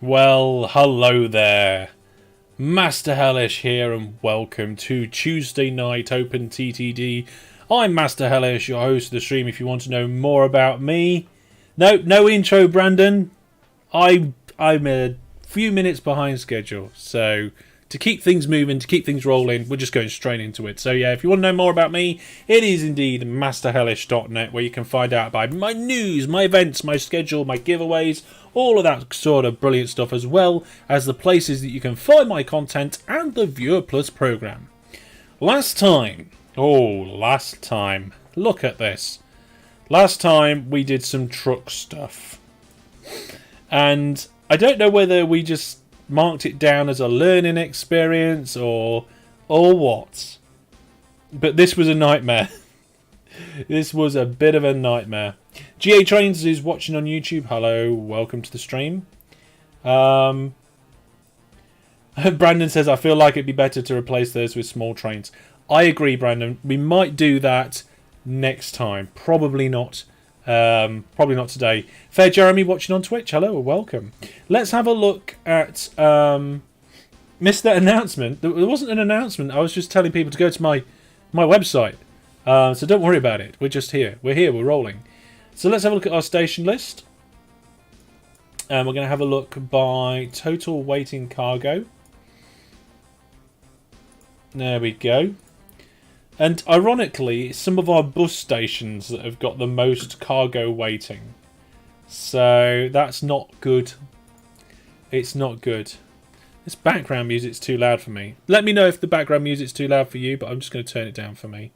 Well, hello there. Master Hellish here, and welcome to Tuesday Night OpenTTD. I'm Master Hellish, your host of the stream. If you want to know more about me, no intro, Brandon. I'm a few minutes behind schedule, so to keep things moving, to keep things rolling, we're just going straight into it. So yeah, if you want to know more about me, it is indeed masterhellish.net, where you can find out about my news, my events, my schedule, my giveaways, all of that sort of brilliant stuff, as well as the places that you can find my content and the Viewer Plus program. Last time, look at this. Last time we did some truck stuff, and I don't know whether we just marked it down as a learning experience or what, but this was a nightmare. This was a bit of a nightmare. GA Trains is watching on YouTube. Hello, welcome to the stream. Brandon says, I feel like it'd be better to replace those with small trains. I agree, Brandon. We might do that next time. Probably not. Probably not today. Fair Jeremy watching on Twitch. Hello, welcome. Let's have a look at... missed that announcement. There wasn't an announcement. I was just telling people to go to my website. So don't worry about it. We're just here. We're rolling. So let's have a look at our station list. We're going to have a look by total waiting cargo. There we go. And ironically, some of our bus stations that have got the most cargo waiting. So that's not good. It's not good. This background music's too loud for me. Let me know if the background music's too loud for you, but I'm just going to turn it down for me.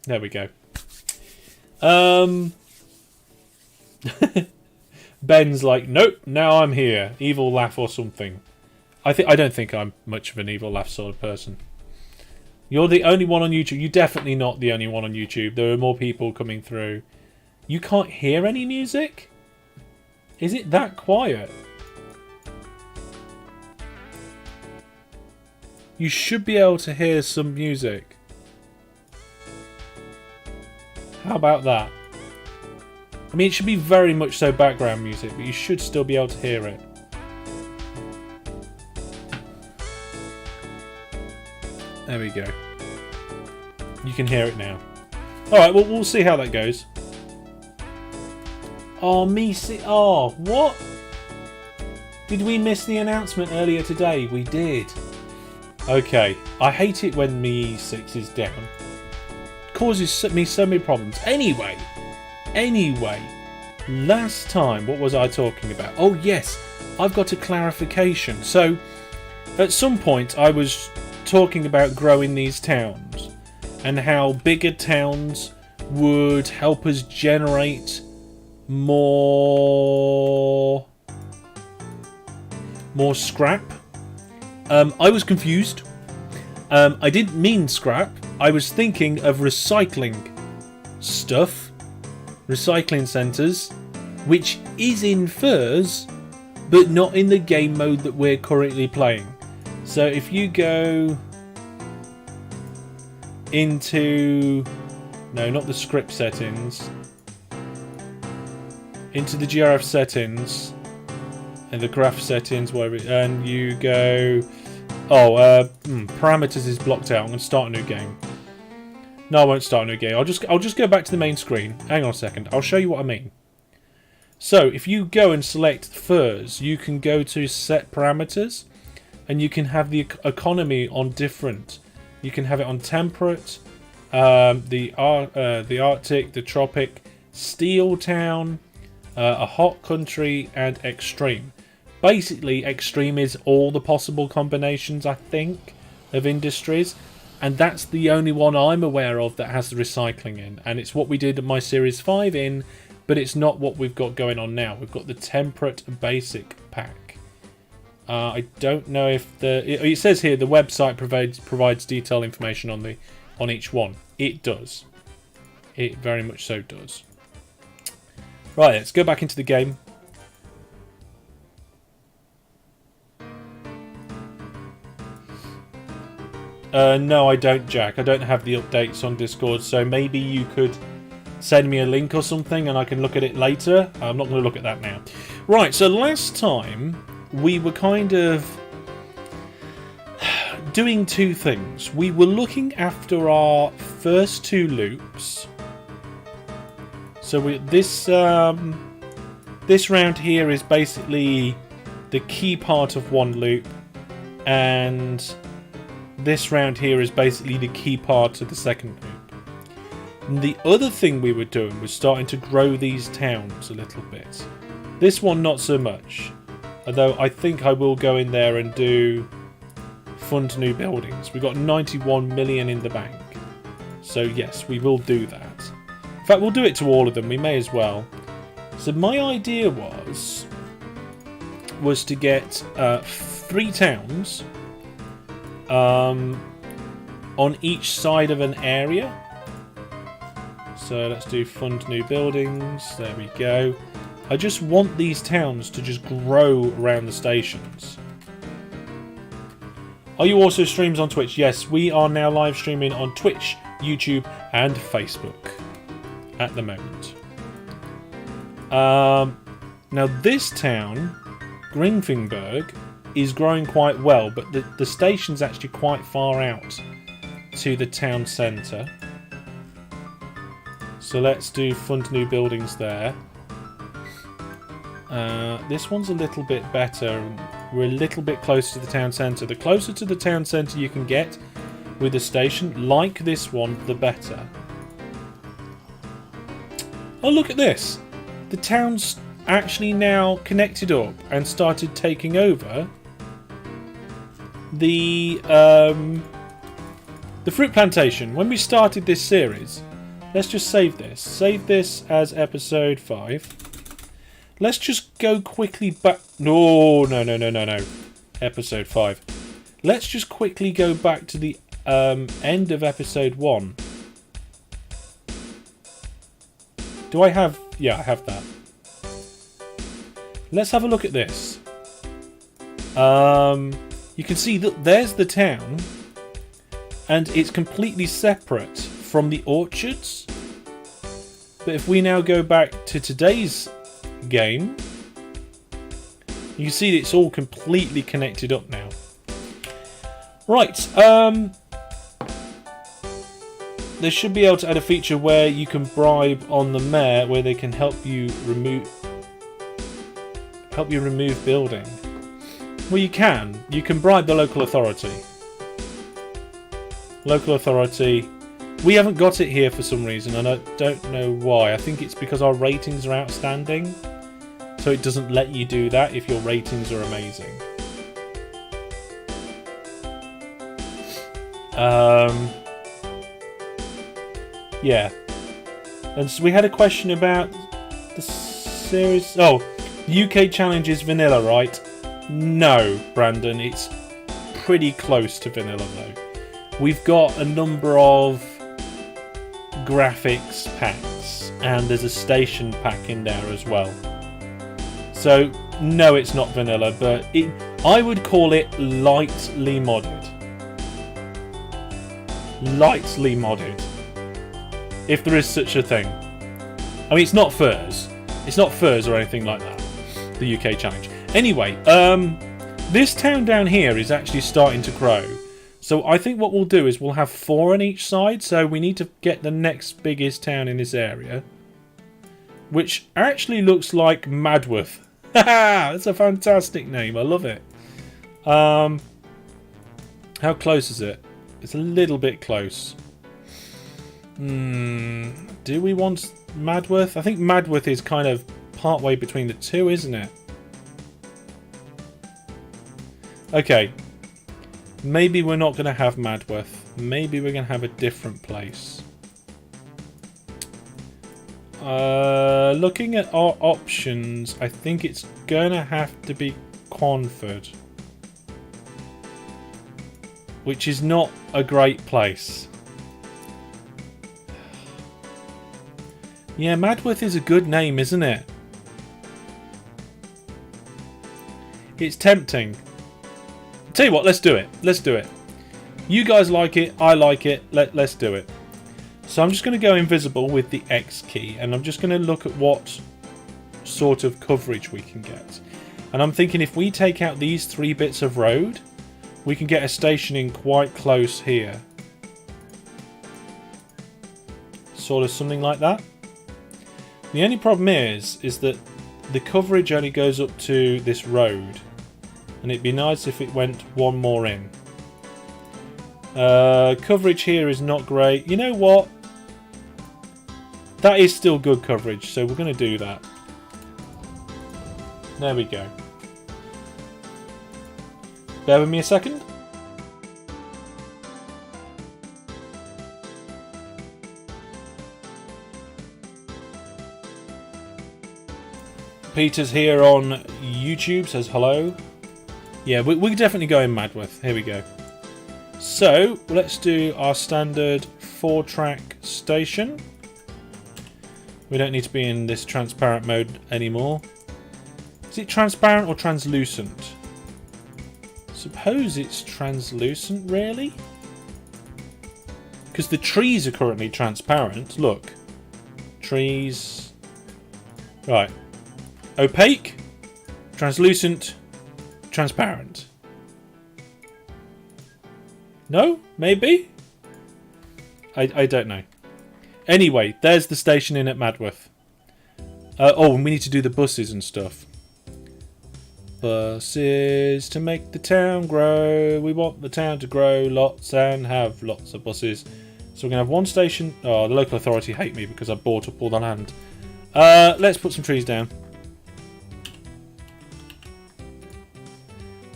There we go. Ben's like, nope, now I'm here. Evil laugh or something. I don't think I'm much of an evil laugh sort of person. You're the only one on YouTube. You're definitely not the only one on YouTube. There are more people coming through. You can't hear any music? Is it that quiet? You should be able to hear some music. How about that? I mean, it should be very much so background music, but you should still be able to hear it. There we go. You can hear it now. Alright, well, we'll see how that goes. Oh, oh, what? Did we miss the announcement earlier today? We did. Okay. I hate it when Mi E6 is down. It causes me so many problems. Anyway. Last time, what was I talking about? Oh, yes. I've got a clarification. So, at some point, I was talking about growing these towns and how bigger towns would help us generate more scrap. I was confused. I didn't mean scrap. I was thinking of recycling stuff, recycling centres, which is in Furs, but not in the game mode that we're currently playing. So if you go into... No, not the script settings. Into the GRF settings. And the graph settings, whatever. And you go... Oh, parameters is blocked out. I'm going to start a new game. No, I won't start a new game. I'll just go back to the main screen. Hang on a second. I'll show you what I mean. So, if you go and select Furs, you can go to set parameters. And you can have the economy on different. You can have it on temperate, the Arctic, the tropic, steel town, a hot country, and extreme. Basically, extreme is all the possible combinations, I think, of industries. And that's the only one I'm aware of that has the recycling in. And it's what we did at my Series 5 in, but it's not what we've got going on now. We've got the temperate basic pack. I don't know if it says here the website provides detailed information on each one. It does. It very much so does. Right, let's go back into the game. No, I don't, Jack. I don't have the updates on Discord, so maybe you could send me a link or something and I can look at it later. I'm not going to look at that now. Right, so last time we were kind of doing two things. We were looking after our first two loops. So this round here is basically the key part of one loop, and this round here is basically the key part of the second loop. And the other thing we were doing was starting to grow these towns a little bit. This one not so much, although I think I will go in there and do fund new buildings. We've got 91 million in the bank, so yes, we will do that. In fact, we'll do it to all of them. We may as well. So my idea was to get 3 towns on each side of an area. So let's do fund new buildings. There we go. I just want these towns to just grow around the stations. Are you also streams on Twitch? Yes, we are now live streaming on Twitch, YouTube, and Facebook at the moment. Now this town, Grinfingberg, is growing quite well, but the station's actually quite far out to the town centre. So let's do fund new buildings there. This one's a little bit better. We're a little bit closer to the town centre. The closer to the town centre you can get with a station like this one, the better. Oh, look at this. The town's actually now connected up and started taking over the fruit plantation. When we started this series, let's just save this. Save this as episode 5. Let's just go quickly back. No. Episode 5. Let's just quickly go back to the end of episode 1. Do I have... Yeah, I have that. Let's have a look at this. You can see that there's the town, and it's completely separate from the orchards. But if we now go back to today's game, you can see that it's all completely connected up now. Right, they should be able to add a feature where you can bribe on the mayor, where they can help you remove building. Well, you can bribe the local authority. Local authority. We haven't got it here for some reason, and I don't know why. I think it's because our ratings are outstanding, so it doesn't let you do that if your ratings are amazing. Yeah. And so we had a question about the series. Oh, UK challenge is vanilla, right? No, Brandon, it's pretty close to vanilla though. We've got a number of graphics packs, and there's a station pack in there as well. So no, it's not vanilla, but I would call it lightly modded. Lightly modded, if there is such a thing. I mean, it's not furs. It's not furs or anything like that. The UK challenge. Anyway, this town down here is actually starting to grow. So I think what we'll do is we'll have 4 on each side. So we need to get the next biggest town in this area, which actually looks like Madworth. That's a fantastic name. I love it. How close is it? It's a little bit close. Do we want Madworth? I think Madworth is kind of partway between the two, isn't it? Okay. Maybe we're not going to have Madworth. Maybe we're going to have a different place. Looking at our options, I think it's going to have to be Quanford, which is not a great place. Yeah, Madworth is a good name, isn't it? It's tempting. Tell you what, let's do it. Let's do it. You guys like it, I like it, let's do it. So I'm just going to go invisible with the X key, and I'm just going to look at what sort of coverage we can get. And I'm thinking if we take out these 3 bits of road, we can get a stationing quite close here. Sort of something like that. The only problem is that the coverage only goes up to this road, and it'd be nice if it went one more in. Coverage here is not great. You know what? That is still good coverage, so we're going to do that. There we go. Bear with me a second. Peter's here on YouTube, says hello. Yeah, we're definitely going Madworth. Here we go. So, let's do our standard 4-track station. We don't need to be in this transparent mode anymore. Is it transparent or translucent? Suppose it's translucent, really? Because the trees are currently transparent. Look. Trees. Right. Opaque, translucent, transparent. No? Maybe? I don't know. Anyway, there's the station in at Madworth. Oh, and we need to do the buses and stuff. Buses to make the town grow. We want the town to grow lots and have lots of buses. So we're going to have one station. Oh, the local authority hate me because I bought up all the land. Let's put some trees down.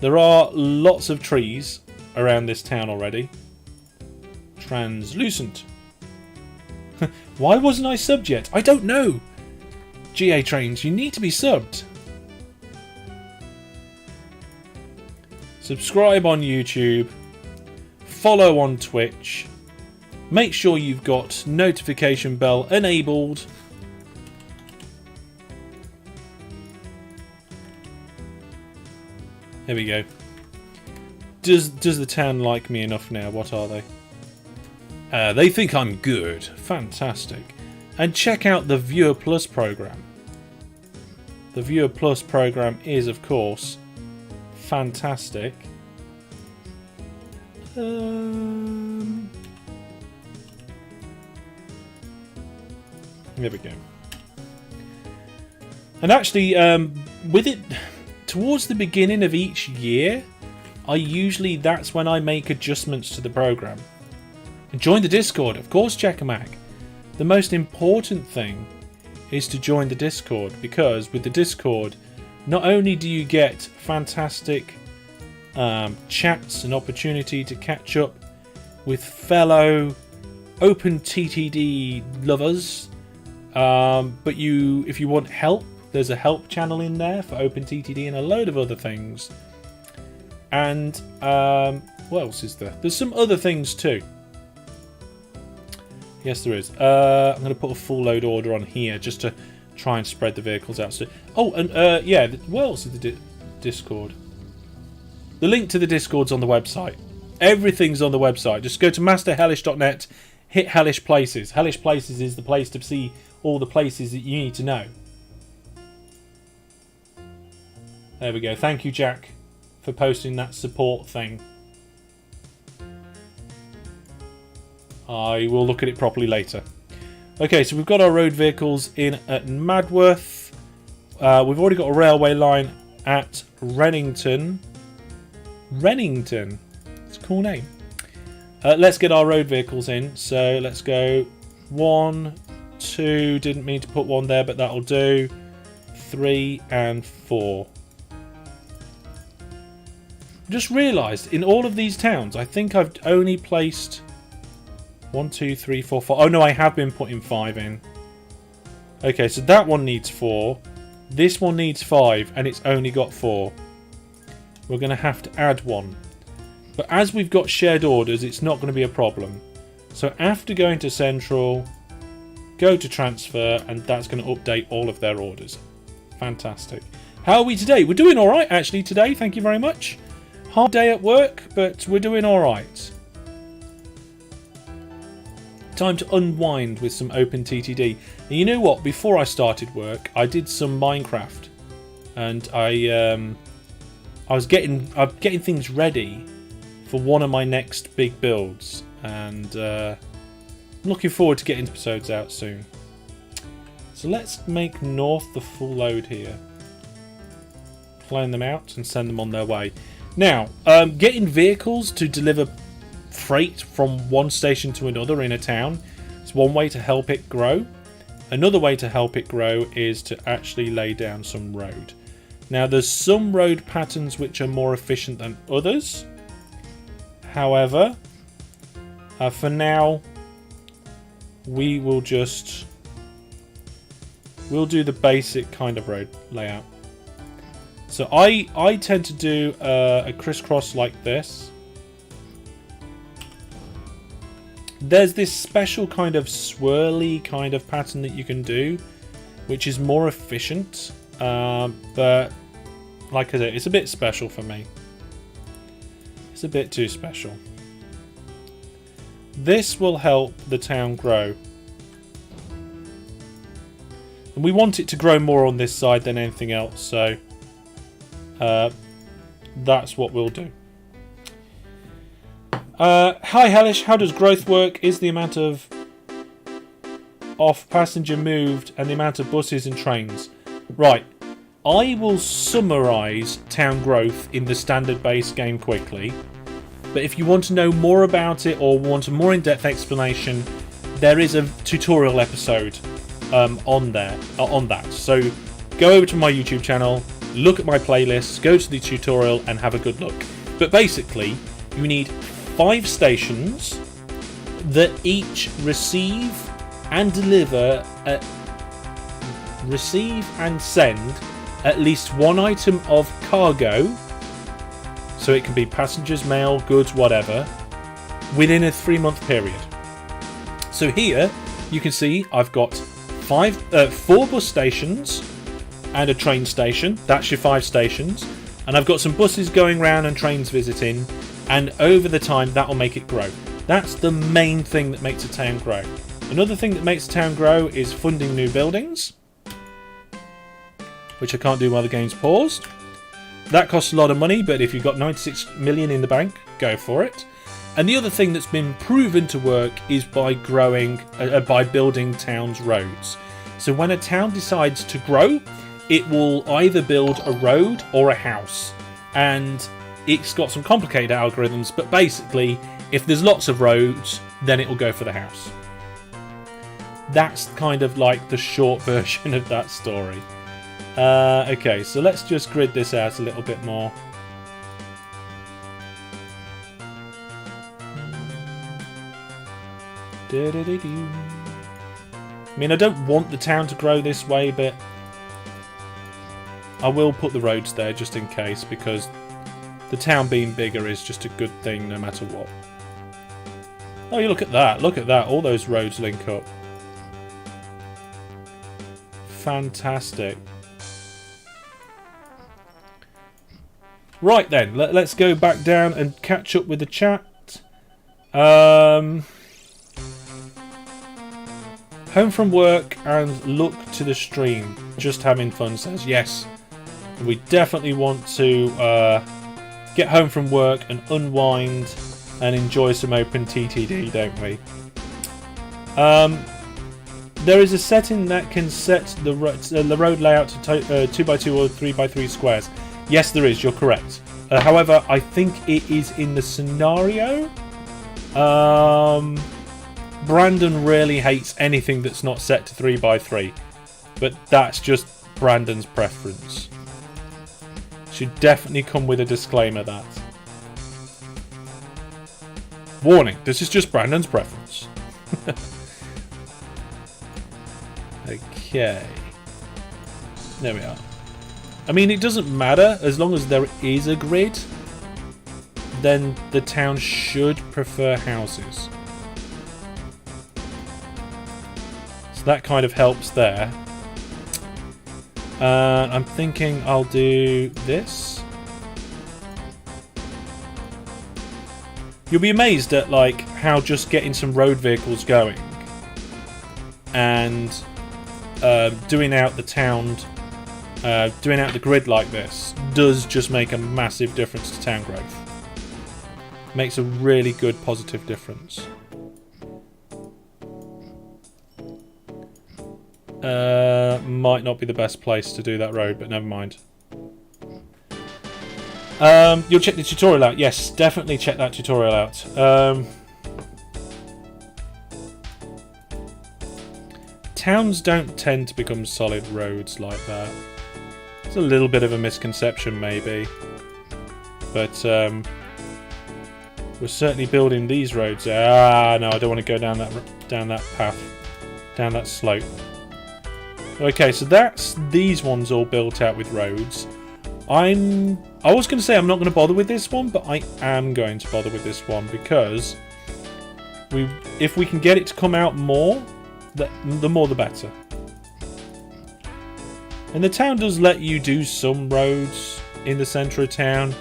There are lots of trees around this town already. Translucent. Why wasn't I subbed yet? I don't know. GA Trains, you need to be subbed. Subscribe on YouTube. Follow on Twitch. Make sure you've got notification bell enabled. There we go. Does the town like me enough now? What are they? They think I'm good. Fantastic. And check out the Viewer Plus program. The Viewer Plus program is, of course, fantastic. There we go. And actually, with it, towards the beginning of each year, that's when I make adjustments to the program. And join the Discord, of course, Checkamac. The most important thing is to join the Discord, because with the Discord, not only do you get fantastic chats and opportunity to catch up with fellow OpenTTD lovers, but if you want help, there's a help channel in there for OpenTTD and a load of other things. And what else is there? There's some other things too. Yes, there is. I'm going to put a full load order on here just to try and spread the vehicles out. So, oh, and yeah, what else is the Discord? The link to the Discord's on the website. Everything's on the website. Just go to masterhellish.net, hit Hellish Places. Hellish Places is the place to see all the places that you need to know. There we go. Thank you, Jack, for posting that support thing. I will look at it properly later. Okay, so we've got our road vehicles in at Madworth. We've already got a railway line at Rennington. Rennington. It's a cool name. Let's get our road vehicles in. So let's go 1, 2. Didn't mean to put 1 there, but that'll do. 3 and 4. Just realised in all of these towns, I think I've only placed 1, 2, 3, 4, 5. Oh no, I have been putting 5 in. Okay, so that one needs 4. This one needs 5, and it's only got 4. We're going to have to add 1. But as we've got shared orders, it's not going to be a problem. So after going to Central, go to Transfer, and that's going to update all of their orders. Fantastic. How are we today? We're doing alright actually today, thank you very much. Hard day at work, but we're doing alright. time to unwind with some OpenTTD. And you know what? Before I started work, I did some Minecraft, and I was getting things ready for one of my next big builds, and I'm looking forward to getting episodes out soon. So let's make north the full load here. Clone them out and send them on their way. Now, getting vehicles to deliver freight from one station to another in a town is one way to help it grow. Another way to help it grow is to actually lay down some road. Now, there's some road patterns which are more efficient than others. However, for now, we'll do the basic kind of road layout. So I tend to do a crisscross like this. There's this special kind of swirly kind of pattern that you can do, which is more efficient, but like I said, it's a bit special for me. It's a bit too special. This will help the town grow. And we want it to grow more on this side than anything else, so that's what we'll do. Hi Hellish, how does growth work? Is the amount of passenger moved and the amount of buses and trains? Right, I will summarise town growth in the standard base game quickly, but if you want to know more about it or want a more in-depth explanation, there is a tutorial episode on that. So go over to my YouTube channel, look at my playlists, go to the tutorial and have a good look. But basically, you need 5 stations that each receive and send at least one item of cargo, so it can be passengers, mail, goods, whatever, within a 3-month period. So here you can see I've got 4 bus stations and a train station. That's your 5 stations, and I've got some buses going around and trains visiting, and over the time that will make it grow. That's the main thing that makes a town grow. Another thing that makes a town grow is funding new buildings, which I can't do while the game's paused. That costs a lot of money, but if you've got 96 million in the bank, go for it. And the other thing that's been proven to work is by building towns' roads. So when a town decides to grow, it will either build a road or a house. And it's got some complicated algorithms, but basically, if there's lots of roads, then it will go for the house. That's kind of like the short version of that story. Okay, so let's just grid this out a little bit more. I mean, I don't want the town to grow this way, but I will put the roads there just in case, because the town being bigger is just a good thing no matter what. Oh, you look at that. Look at that. All those roads link up. Fantastic. Right then, let's go back down and catch up with the chat. Home from work and look to the stream. Just having fun says yes. We definitely want to get home from work and unwind and enjoy some OpenTTD, don't we? There is a setting that can set the road layout to 2x2 or 3x3 squares. Yes, there is. You're correct. However, I think it is in the scenario. Brandon really hates anything that's not set to 3x3, but that's just Brandon's preference. Should definitely come with a disclaimer that. Warning, this is just Brandon's preference. Okay. There we are. I mean, it doesn't matter as long as there is a grid, then the town should prefer houses. So that kind of helps there. I'm thinking I'll do this. You'll be amazed at like how just getting some road vehicles going and doing out the town, doing out the grid like this does just make a massive difference to town growth. Makes a really good positive difference. Might not be the best place to do that road, but never mind. You'll check the tutorial out. Yes, definitely check that tutorial out. Towns don't tend to become solid roads like that. It's a little bit of a misconception, maybe. But we're certainly building these roads. Ah, no, I don't want to go down that path, down that slope. Okay, so that's these ones all built out with roads. I was going to say I'm not going to bother with this one, but I am going to bother with this one because if we can get it to come out more, the more the better. And the town does let you do some roads in the centre of town.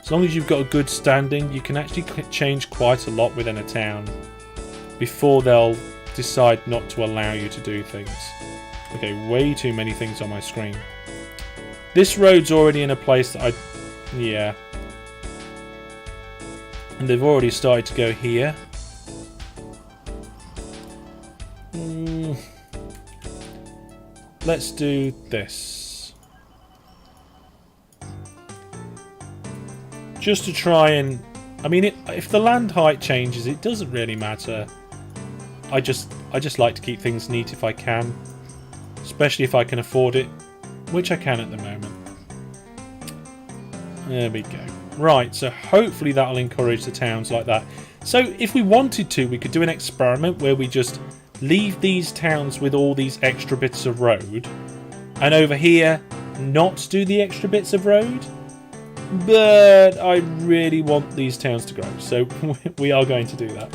As long as you've got a good standing, you can actually change quite a lot within a town before they'll decide not to allow you to do things. Okay, way too many things on my screen. This road's already in a place that yeah. And they've already started to go here. Let's do this. Just to try and... I mean, if the land height changes, it doesn't really matter. I just like to keep things neat if I can. Especially if I can afford it. Which I can at the moment. There we go. Right, so hopefully that'll encourage the towns like that. So if we wanted to, we could do an experiment where we just leave these towns with all these extra bits of road. And over here, not do the extra bits of road. But I really want these towns to grow. So we are going to do that.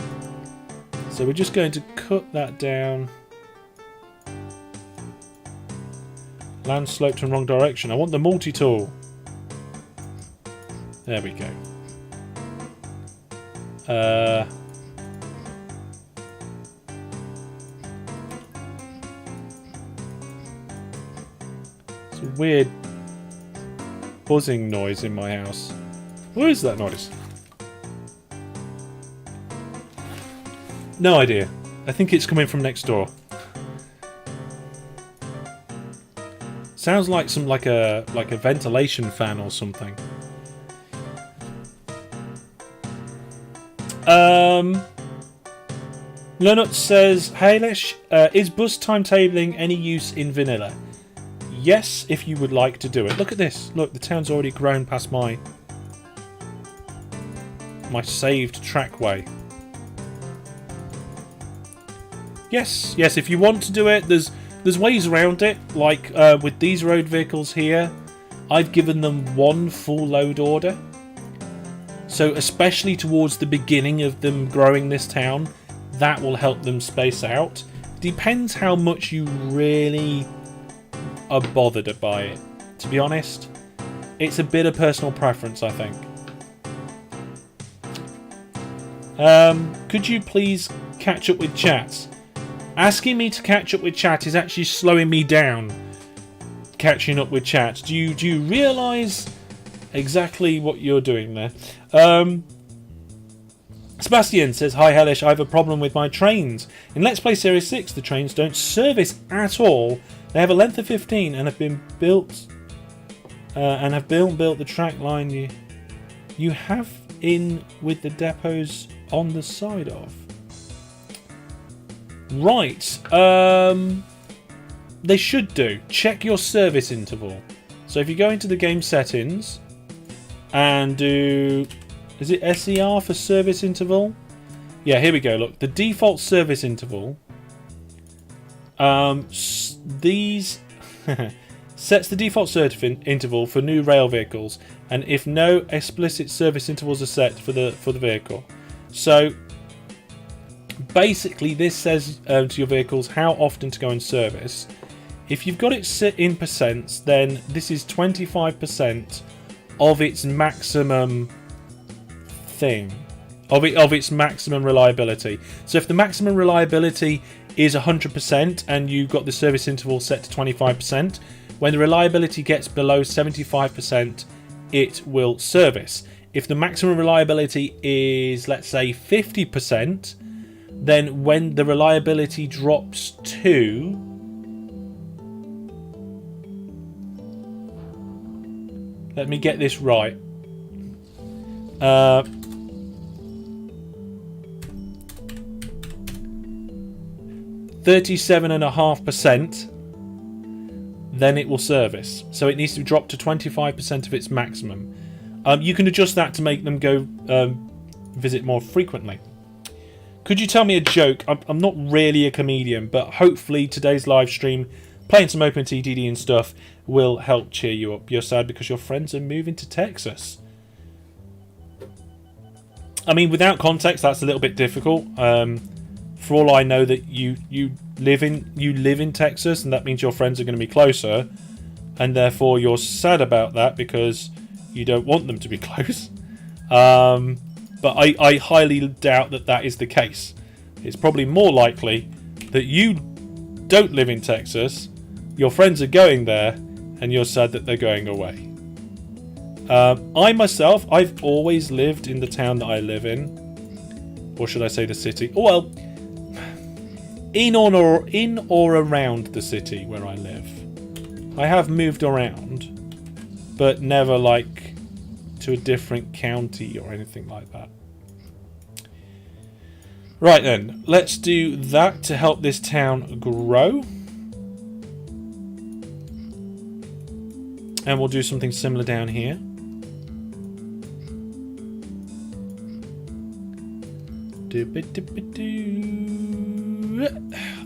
So we're just going to cut that down. Land sloped in wrong direction. I want the multi-tool. There we go. It's a weird buzzing noise in my house. Where is that noise? No idea. I think it's coming from next door. Sounds like like a ventilation fan or something. Lenut says, Hailish, is bus timetabling any use in vanilla? Yes, if you would like to do it. Look at this. Look, the town's already grown past my saved trackway. Yes, if you want to do it, there's ways around it. Like with these road vehicles here, I've given them one full load order. So especially towards the beginning of them growing this town, that will help them space out. Depends how much you really are bothered by it. To be honest, it's a bit of personal preference, I think. Could you please catch up with chat? Asking me to catch up with chat is actually slowing me down. Catching up with chat. Do you realise exactly what you're doing there? Sebastian says, hi Hellish, I have a problem with my trains. In Let's Play Series 6, the trains don't service at all. They have a length of 15 and have been built built the track line you have in with the depots on the side of. Right. They should do. Check your service interval. So if you go into the game settings and do... Is it SER for service interval? Yeah, here we go. Look, the default service interval. These sets the default service interval for new rail vehicles, and if no explicit service intervals are set for the vehicle. So basically, this says to your vehicles how often to go in service. If you've got it set in percents, then this is 25% of its maximum thing, of its maximum reliability. So if the maximum reliability is 100% and you've got the service interval set to 25%. When the reliability gets below 75%, it will service. If the maximum reliability is, let's say, 50%, then when the reliability drops to... Let me get this right. 37.5%, then it will service. So it needs to drop to 25% of its maximum. You can adjust that to make them go visit more frequently. Could you tell me a joke? I'm not really a comedian, but hopefully today's live stream, playing some OpenTTD and stuff, will help cheer you up. You're sad because your friends are moving to Texas. I mean, without context, that's a little bit difficult. For all I know, that you live in Texas, and that means your friends are going to be closer, and therefore you're sad about that because you don't want them to be close. But I highly doubt that that is the case. It's probably more likely that you don't live in Texas, your friends are going there, and you're sad that they're going away. I myself, I've always lived in the town that I live in. Or should I say the city? Oh, well, in or around the city where I live. I have moved around, but never like to a different county or anything like that. Right then, let's do that to help this town grow. And we'll do something similar down here.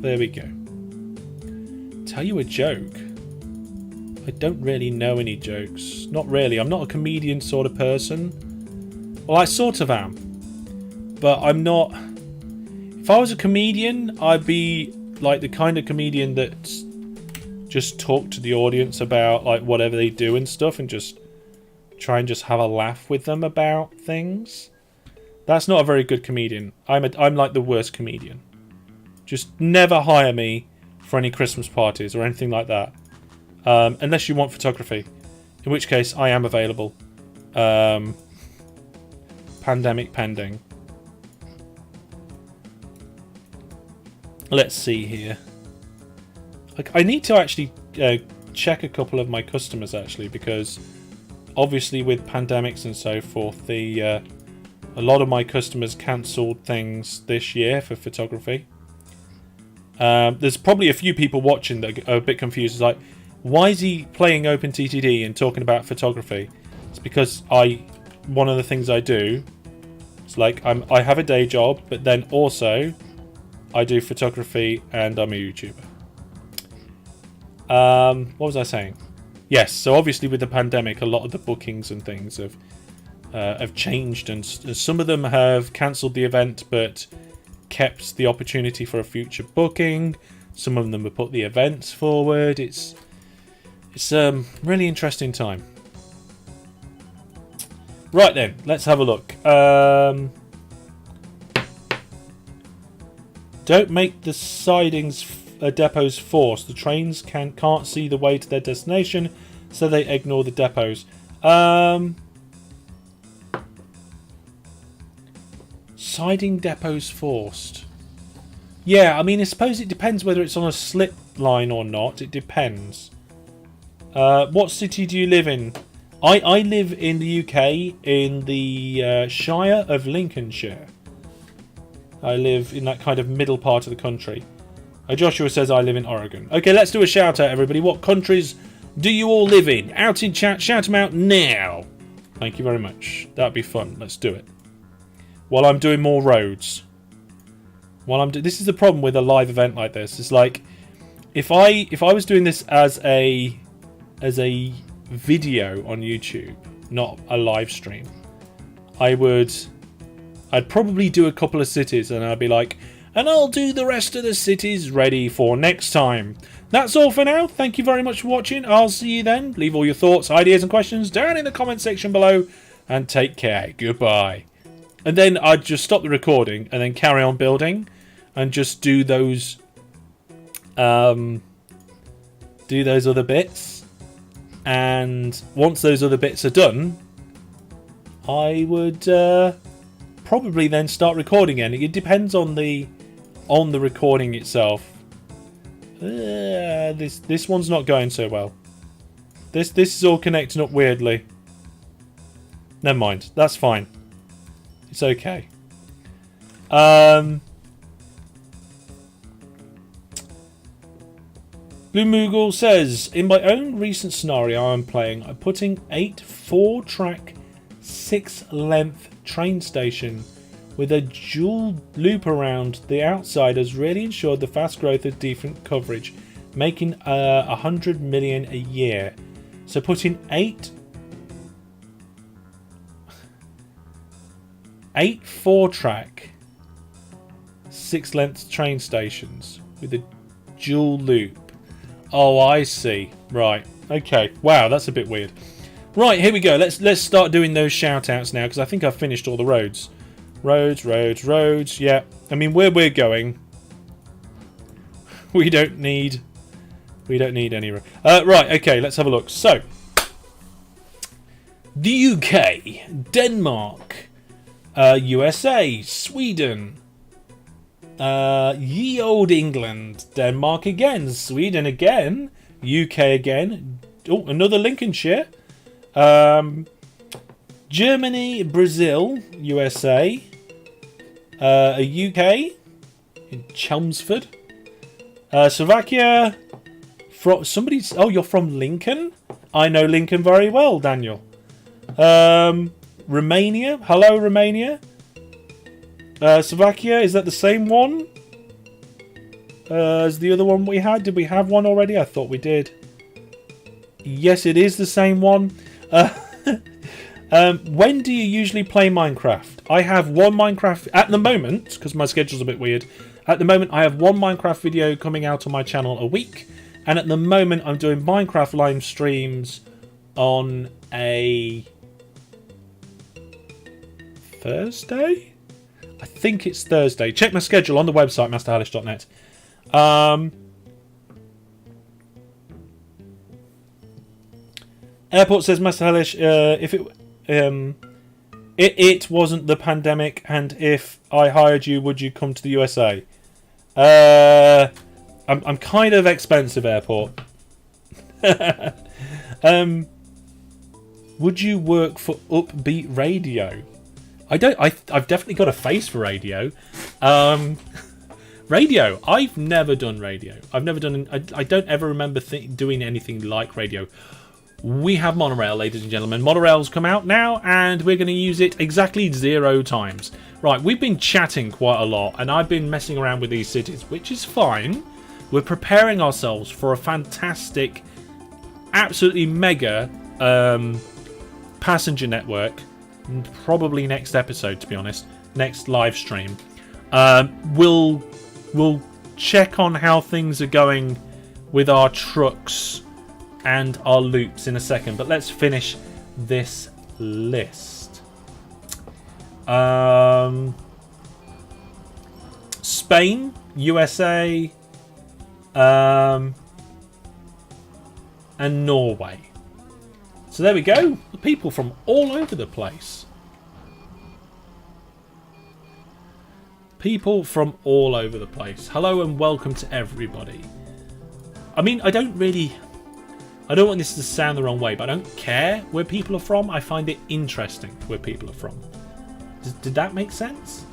There we go. Tell you a joke. I don't really know any jokes. Not really. I'm not a comedian sort of person. Well, I sort of am. But I'm not... If I was a comedian, I'd be like the kind of comedian that just talk to the audience about like whatever they do and stuff, and just try and just have a laugh with them about things. That's not a very good comedian. I'm like the worst comedian. Just never hire me for any Christmas parties or anything like that. Unless you want photography. In which case, I am available. Pandemic pending. Let's see here. Like, I need to actually check a couple of my customers, actually, because obviously with pandemics and so forth, a lot of my customers cancelled things this year for photography. There's probably a few people watching that are a bit confused. It's like, why is he playing OpenTTD and talking about photography? It's because one of the things I do, it's like I have a day job, but then also I do photography and I'm a YouTuber. What was I saying? Yes, so obviously with the pandemic, a lot of the bookings and things have changed, and some of them have cancelled the event but kept the opportunity for a future booking. Some of them have put the events forward. It's a really interesting time. Right then, let's have a look. Don't make the sidings depots force. The trains can't see the way to their destination, so they ignore the depots. Siding depots forced. Yeah, I mean, I suppose it depends whether it's on a slip line or not. It depends. What city do you live in? I live in the UK, in the Shire of Lincolnshire. I live in that kind of middle part of the country. Joshua says I live in Oregon. Okay, let's do a shout out, everybody. What countries do you all live in? Out in chat, shout them out now. Thank you very much. That'd be fun. Let's do it. While I'm doing more roads. This is the problem with a live event like this. It's like if I was doing this as a video on YouTube, not a live stream, I'd probably do a couple of cities and I'd be like, and I'll do the rest of the cities ready for next time. That's all for now. Thank you very much for watching. I'll see you then. Leave all your thoughts, ideas and questions down in the comment section below, and take care. Goodbye. And then I'd just stop the recording and then carry on building and just do those do those other bits, and once those other bits are done, I would probably then start recording again. It depends on the recording itself. This one's not going so well. This is all connecting up weirdly. Never mind. That's fine. It's okay. Blue Moogle says, in my own recent scenario I'm playing, I'm putting 8 4-track 6-length train station with a dual loop around the outside has really ensured the fast growth of different coverage, making 100 million a year. So putting 8 4-track 6-length train stations with a dual loop. Oh, I see. Right. Okay. Wow, that's a bit weird. Right, here we go. Let's start doing those shout-outs now, because I think I've finished all the roads. Roads. Yeah. I mean, where we're going, we don't need any road. Right. Okay. Let's have a look. So, the UK, Denmark, USA, Sweden. Ye old England, Denmark again, Sweden again, UK again. Oh, another Lincolnshire. Germany, Brazil, USA. UK in Chelmsford. Slovakia. From somebody's. Oh, you're from Lincoln. I know Lincoln very well, Daniel. Romania. Hello, Romania. Slovakia, is that the same one as the other one we had? Did we have one already? I thought we did. Yes, it is the same one. When do you usually play Minecraft? I have one Minecraft at the moment, because my schedule's a bit weird. At the moment, I have one Minecraft video coming out on my channel a week. And at the moment, I'm doing Minecraft live streams on a Thursday? I think it's Thursday. Check my schedule on the website, masterhellish.net. Airport says, Master Hellish, if it wasn't the pandemic, and if I hired you, would you come to the USA? I'm kind of expensive, Airport. Would you work for Upbeat Radio? I've definitely got a face for radio. Radio. I've never done radio. I've never done. I don't ever remember doing anything like radio. We have monorail, ladies and gentlemen. Monorail's come out now, and we're going to use it exactly 0 times. Right, we've been chatting quite a lot, and I've been messing around with these cities, which is fine. We're preparing ourselves for a fantastic, absolutely mega passenger network. Probably next episode, to be honest. Next live stream. We'll check on how things are going with our trucks and our loops in a second. But let's finish this list. Spain, USA, and Norway. So there we go. People from all over the place. People from all over the place. Hello and welcome to everybody. I mean, I don't want this to sound the wrong way, but I don't care where people are from. I find it interesting where people are from. Did that make sense?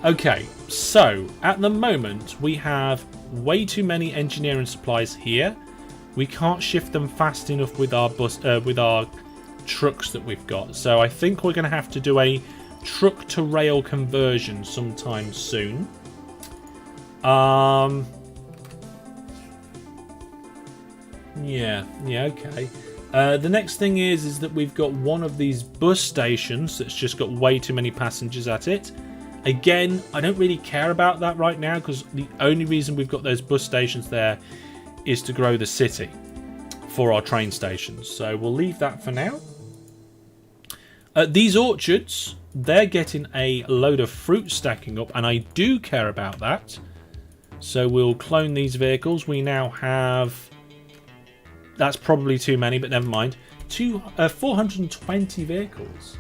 Okay, so at the moment we have way too many engineering supplies here. We can't shift them fast enough with our with our trucks that we've got. So I think we're going to have to do a truck to rail conversion sometime soon. Yeah, okay. The next thing is that we've got one of these bus stations that's just got way too many passengers at it. Again, I don't really care about that right now, because the only reason we've got those bus stations there is to grow the city for our train stations. So we'll leave that for now. These orchards, they're getting a load of fruit stacking up, and I do care about that. So we'll clone these vehicles. We now have... That's probably too many, but never mind. 420 vehicles.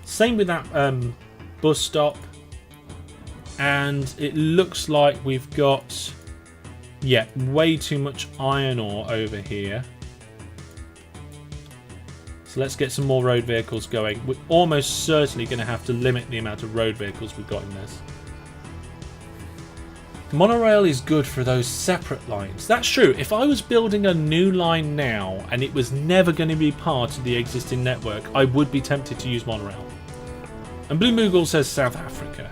Same with that bus stop. And it looks like we've got... Yeah, way too much iron ore over here. So let's get some more road vehicles going. We're almost certainly going to have to limit the amount of road vehicles we've got in this. Monorail is good for those separate lines. That's true. If I was building a new line now and it was never going to be part of the existing network, I would be tempted to use monorail. And Blue Moogle says South Africa.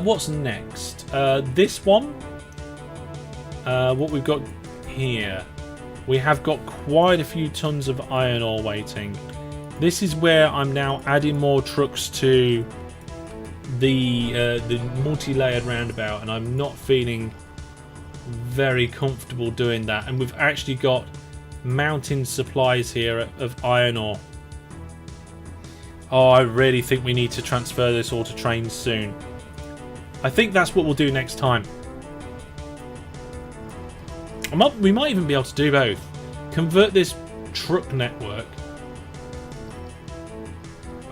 What's next? This one. What we've got here. We have got quite a few tons of iron ore waiting. This is where I'm now adding more trucks to the multi-layered roundabout, and I'm not feeling very comfortable doing that. And we've actually got mountain supplies here of iron ore. Oh, I really think we need to transfer this all to trains soon. I think that's what we'll do next time. We might even be able to do both. Convert this truck network.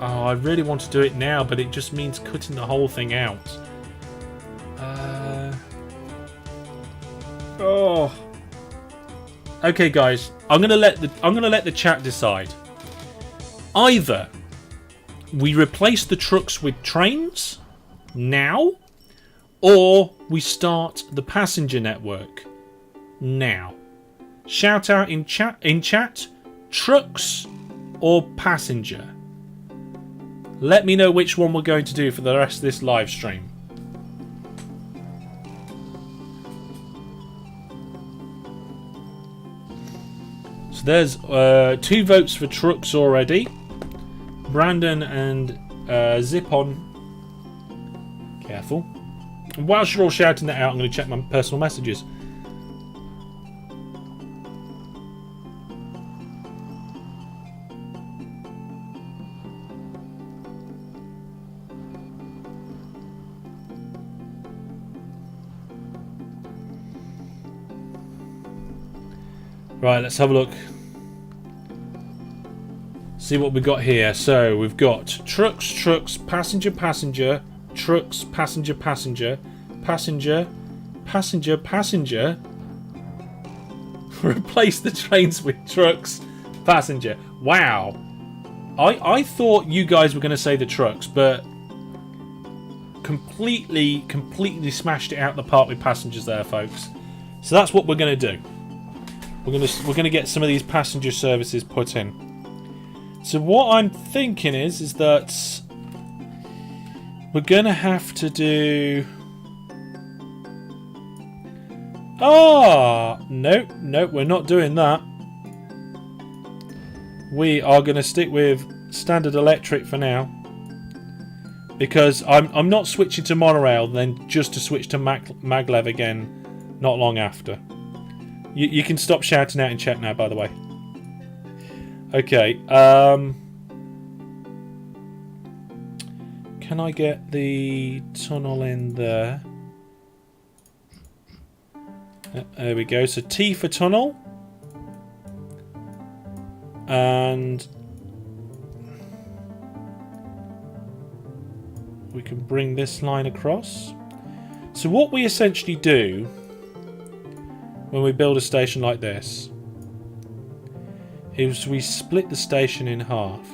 Oh, I really want to do it now, but it just means cutting the whole thing out. Oh. Okay, guys. I'm gonna let the chat decide. Either we replace the trucks with trains now, or we start the passenger network now. Shout out in chat, trucks or passenger. Let me know which one we're going to do for the rest of this live stream. So there's 2 votes for trucks already. Brandon and Zipon. Careful. And whilst you're all shouting that out, I'm going to check my personal messages. Right, let's have a look. See what we've got here. So we've got trucks, passenger, trucks, passenger, passenger. Replace the trains with trucks, passenger. Wow. I thought you guys were going to say the trucks, but completely smashed it out the park with passengers there, folks. So that's what we're going to do. We're going to get some of these passenger services put in. So what I'm thinking is that we're going to have to do... Nope, we're not doing that. We are going to stick with standard electric for now. Because I'm not switching to monorail then just to switch to maglev again not long after. You can stop shouting out in chat now, by the way. Okay. Can I get the tunnel in there? There we go. So T for tunnel. And we can bring this line across. So what we essentially do when we build a station like this is we split the station in half.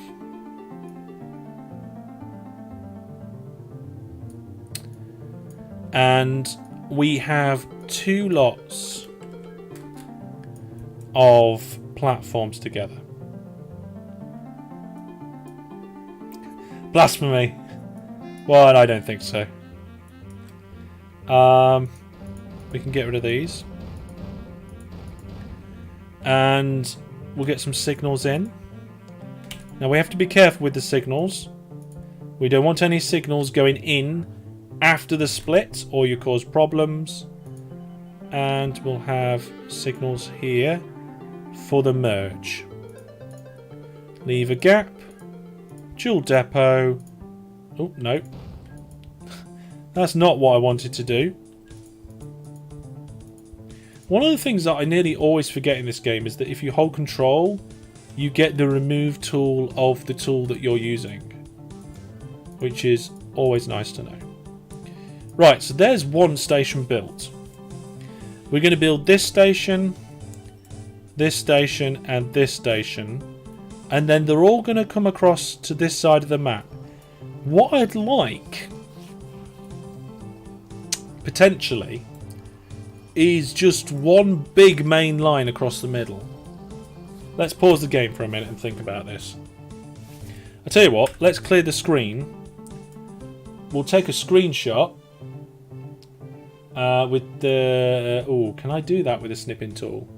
And we have 2 lots of platforms together. Blasphemy. Well, I don't think so. We can get rid of these. And we'll get some signals in. Now we have to be careful with the signals. We don't want any signals going in after the split or you cause problems. And we'll have signals here for the merge. Leave a gap. Dual depot. Oh, no. That's not what I wanted to do. One of the things that I nearly always forget in this game is that if you hold control, you get the remove tool of the tool that you're using, which is always nice to know. Right, so there's one station built. We're going to build this station, and this station, and then they're all going to come across to this side of the map. What I'd like, potentially, is just one big main line across the middle. Let's pause the game for a minute and think about this. I tell you what, let's clear the screen. We'll take a screenshot with the... oh, can I do that with a snipping tool?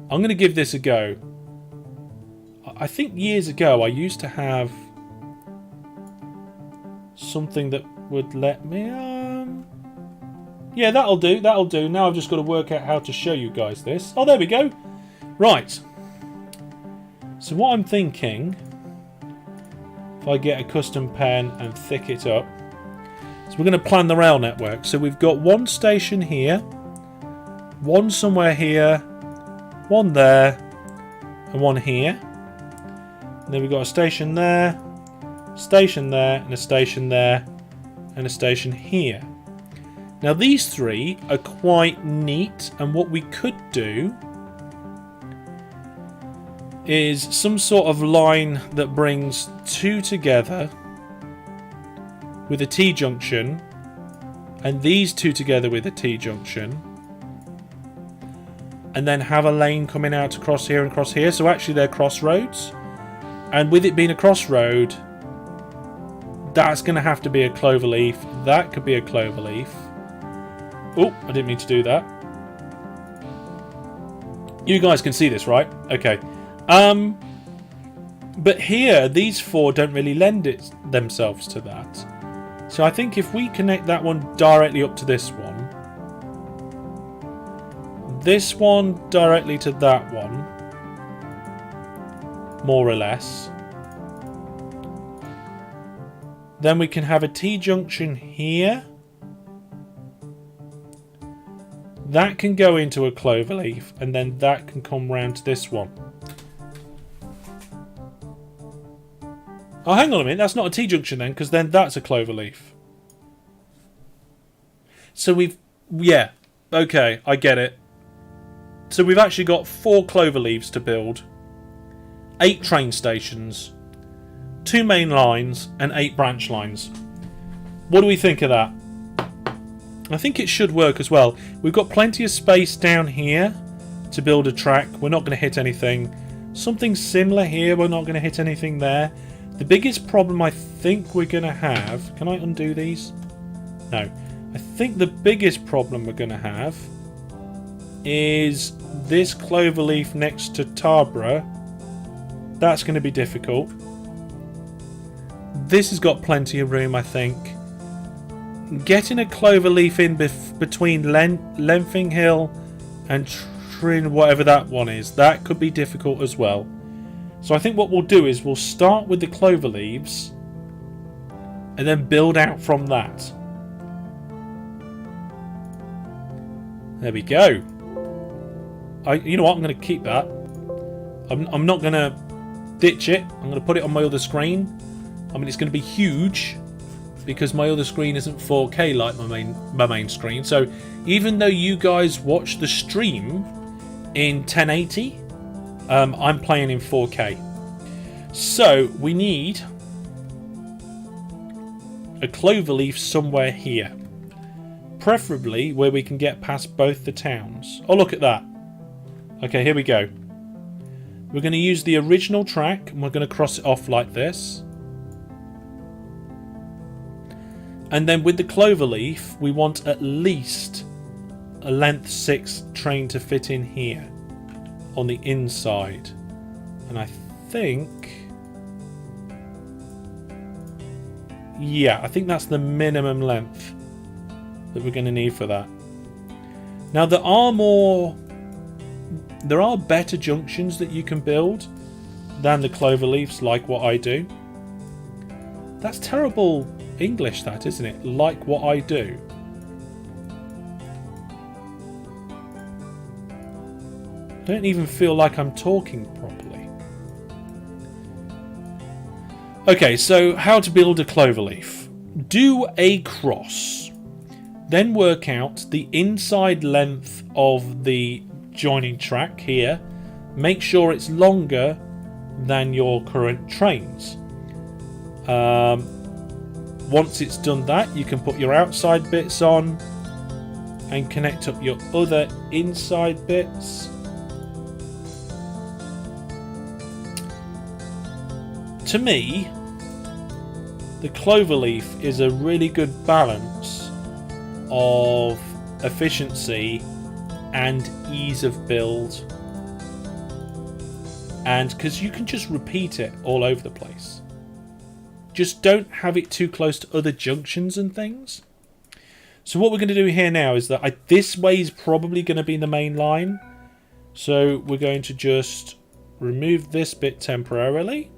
I'm going to give this a go. I think years ago I used to have something that would let me... yeah, that'll do, that'll do. Now I've just got to work out how to show you guys this. Oh, there we go. Right. So what I'm thinking, if I get a custom pen and thick it up, so we're going to plan the rail network. So we've got one station here, one somewhere here, one there, and one here. And then we've got a station there, and a station there, and a station here. Now these three are quite neat, and what we could do is some sort of line that brings two together with a T-junction, and these two together with a T-junction, and then have a lane coming out across here and across here. So actually they're crossroads, and with it being a crossroad, that's going to have to be a cloverleaf. That could be a cloverleaf. Oh, I didn't mean to do that. You guys can see this, right? Okay. But here, these four don't really lend themselves to that. So I think if we connect that one directly up to this one directly to that one, more or less, then we can have a T-junction here. That can go into a cloverleaf, and then that can come round to this one. Oh, hang on a minute, that's not a T-junction then, because then that's a cloverleaf. So we've... yeah, okay, I get it. So we've actually got 4 cloverleafs to build, 8 train stations, 2 main lines, and 8 branch lines. What do we think of that? I think it should work as well. We've got plenty of space down here to build a track. We're not going to hit anything. Something similar here, we're not going to hit anything there. The biggest problem I think we're going to have... can I undo these? No. I think the biggest problem we're going to have is this cloverleaf next to Tarboro. That's going to be difficult. This has got plenty of room, I think. Getting a cloverleaf in between Lenfing Hill and Trin, whatever that one is, that could be difficult as well. So I think what we'll do is we'll start with the cloverleaves and then build out from that. There we go. You know what? I'm going to keep that. I'm not going to ditch it. I'm going to put it on my other screen. I mean, it's going to be huge because my other screen isn't 4K like my main screen. So even though you guys watch the stream in 1080, I'm playing in 4K. So we need a cloverleaf somewhere here, preferably where we can get past both the towns. Oh, look at that. Okay, here we go. We're going to use the original track and we're going to cross it off like this. And then with the cloverleaf, we want at least a length 6 train to fit in here on the inside. And I think... yeah, I think that's the minimum length that we're going to need for that. Now there are better junctions that you can build than the cloverleafs, like what I do. That's terrible English, that, isn't it? Like what I do. I don't even feel like I'm talking properly. Okay, so how to build a cloverleaf. Do a cross. Then work out the inside length of the joining track here. Make sure it's longer than your current trains. Once it's done that, you can put your outside bits on and connect up your other inside bits. To me, the cloverleaf is a really good balance of efficiency and ease of build, and because you can just repeat it all over the place. Just don't have it too close to other junctions and things. So what we're going to do here now is that this way is probably going to be the main line, so we're going to just remove this bit temporarily.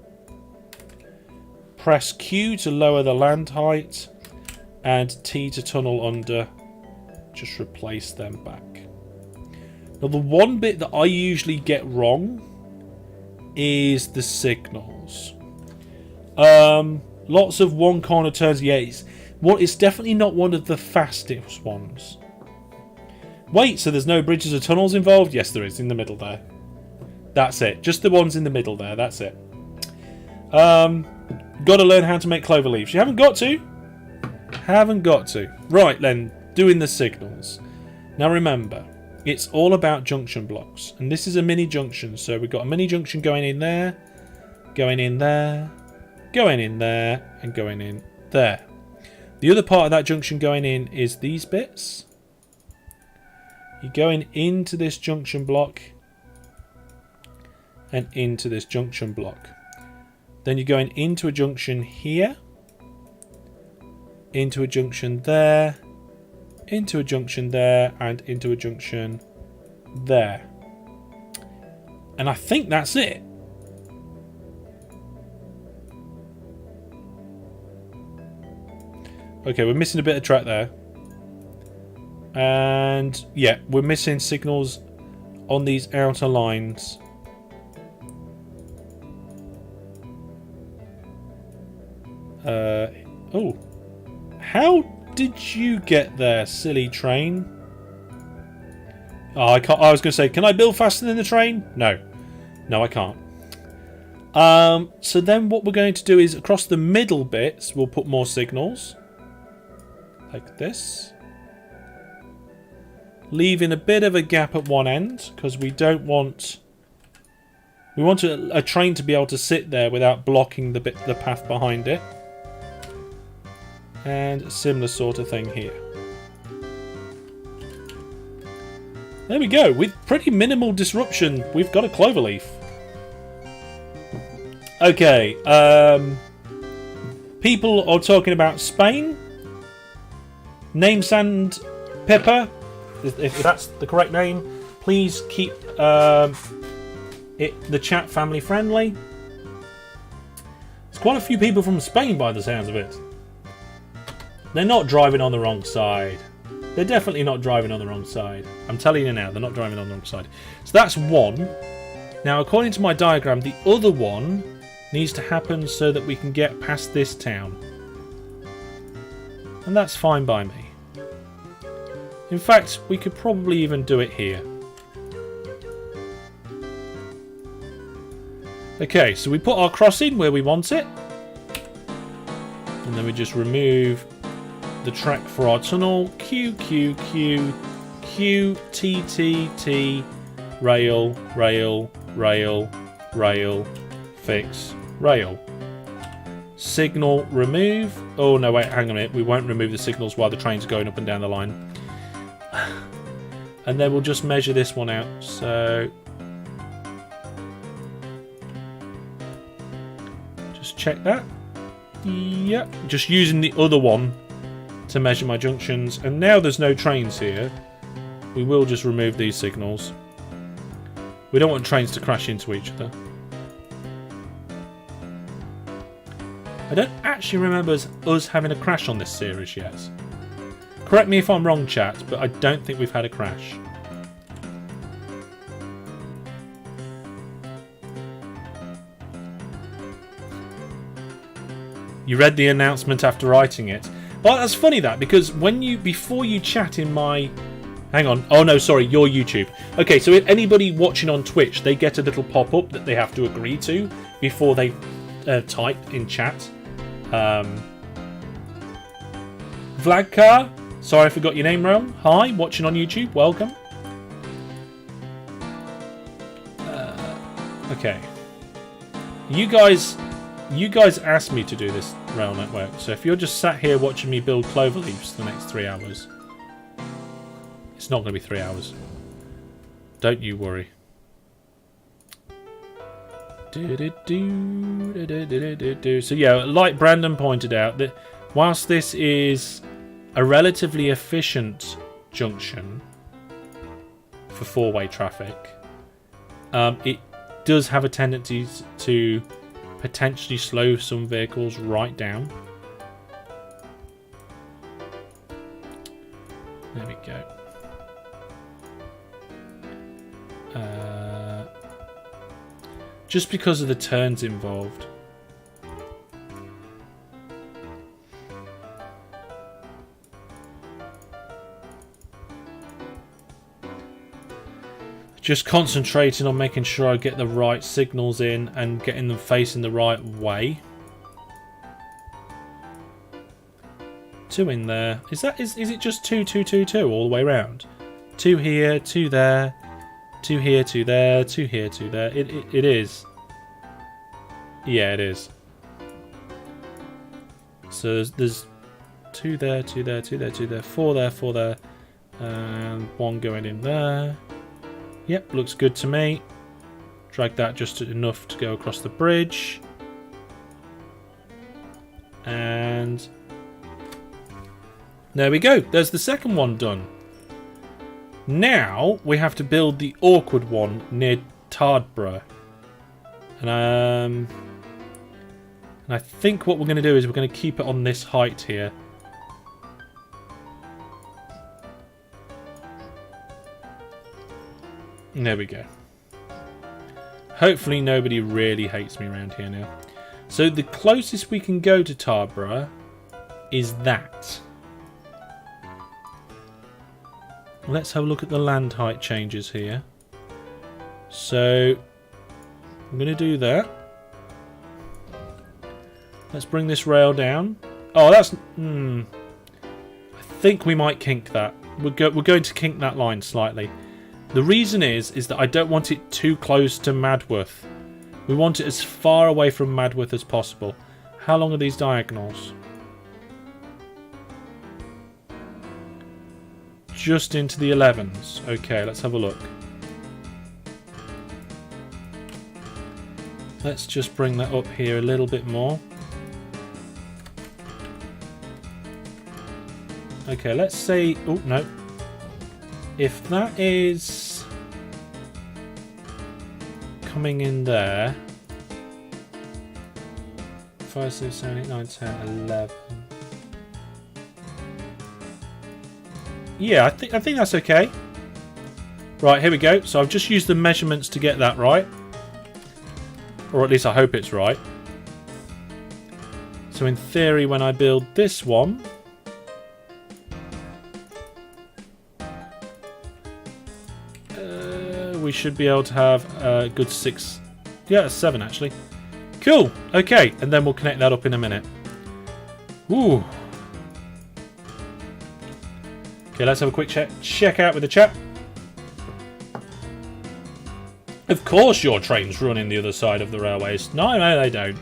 Press Q to lower the land height and T to tunnel under. Just replace them back. Now the one bit that I usually get wrong is the signals. Lots of one corner turns. Yeah, it's definitely not one of the fastest ones. Wait, so there's no bridges or tunnels involved? Yes, there is, in the middle there. That's it. Just the ones in the middle there. That's it. Got to learn how to make cloverleafs. You haven't got to. Haven't got to. Right then, doing the signals. Now remember, it's all about junction blocks. And this is a mini junction. So we've got a mini junction going in there, going in there, going in there, and going in there. The other part of that junction going in is these bits. You're going into this junction block and into this junction block. Then you're going into a junction here, into a junction there, into a junction there, and into a junction there. And I think that's it. Okay, we're missing a bit of track there. And yeah, we're missing signals on these outer lines. Oh, how did you get there, silly train? Oh, I can't. I was going to say, can I build faster than the train? No, I can't. So then what we're going to do is across the middle bits, we'll put more signals like this, leaving a bit of a gap at one end because we don't want. We want a train to be able to sit there without blocking the path behind it. And a similar sort of thing here. There we go. With pretty minimal disruption, we've got a cloverleaf. Okay. People are talking about Spain. Name Sandpepper, if that's the correct name. Please keep the chat family friendly. There's quite a few people from Spain by the sounds of it. They're not driving on the wrong side. They're definitely not driving on the wrong side. I'm telling you now, they're not driving on the wrong side. So that's one. Now, according to my diagram, the other one needs to happen so that we can get past this town. And that's fine by me. In fact, we could probably even do it here. Okay, so we put our crossing where we want it. And then we just remove the track for our tunnel. Q, Q, Q, Q, T, T, T, rail, rail, rail, rail, fix, rail. Signal remove. Oh no, wait, hang on a minute. We won't remove the signals while the train's going up and down the line. And then we'll just measure this one out. So just check that. Yep, just using the other one to measure my junctions. And now there's no trains here. We will just remove these signals. We don't want trains to crash into each other. I don't actually remember us having a crash on this series yet. Correct me if I'm wrong, chat, but I don't think we've had a crash. You read the announcement after writing it. Well, that's funny that, because before you chat in my... Hang on. Oh, no, sorry, your YouTube. Okay, so if anybody watching on Twitch, they get a little pop-up that they have to agree to before they type in chat. Vladkar, sorry I forgot your name wrong. Hi, watching on YouTube, welcome. Okay. You guys asked me to do this rail network, so if you're just sat here watching me build cloverleafs for the next 3 hours, it's not going to be 3 hours. Don't you worry. So yeah, like Brandon pointed out, that whilst this is a relatively efficient junction for four-way traffic, it does have a tendency to potentially slow some vehicles right down. There we go. Just because of the turns involved. Just concentrating on making sure I get the right signals in and getting them facing the right way. 2 in there. Is it just 2, 2, 2, 2 all the way around? 2 here, 2 there, 2 here, 2 there, 2 here, 2 there. It is. Yeah, it is. So there's 2 there, 2 there, 2 there, 2 there, 4 there, 4 there, and 1 going in there. Yep, looks good to me. Drag that just enough to go across the bridge. And there we go. There's the second one done. Now we have to build the awkward one near Tardborough. And I think what we're going to do is we're going to keep it on this height here. There we go. Hopefully nobody really hates me around here now. So the closest we can go to Tarborough is that. Let's have a look at the land height changes here. So I'm going to do that. Let's bring this rail down. Oh, that's... I think we might kink that. We're going to kink that line slightly. The reason is that I don't want it too close to Madworth. We want it as far away from Madworth as possible. How long are these diagonals? Just into the 11s. Okay, let's have a look. Let's just bring that up here a little bit more. Okay, let's say... Oh, no. If that is coming in there, 5, 6, 7, 8, 9, 10, 11. Yeah, I think that's okay. Right, here we go. So I've just used the measurements to get that right. Or at least I hope it's right. So in theory, when I build this one, we should be able to have a good 6. Yeah, 7 actually. Cool. Okay, and then we'll connect that up in a minute. Ooh. Okay, let's have a quick check out with the chat. Of course your trains run in the other side of the railways. No, they don't.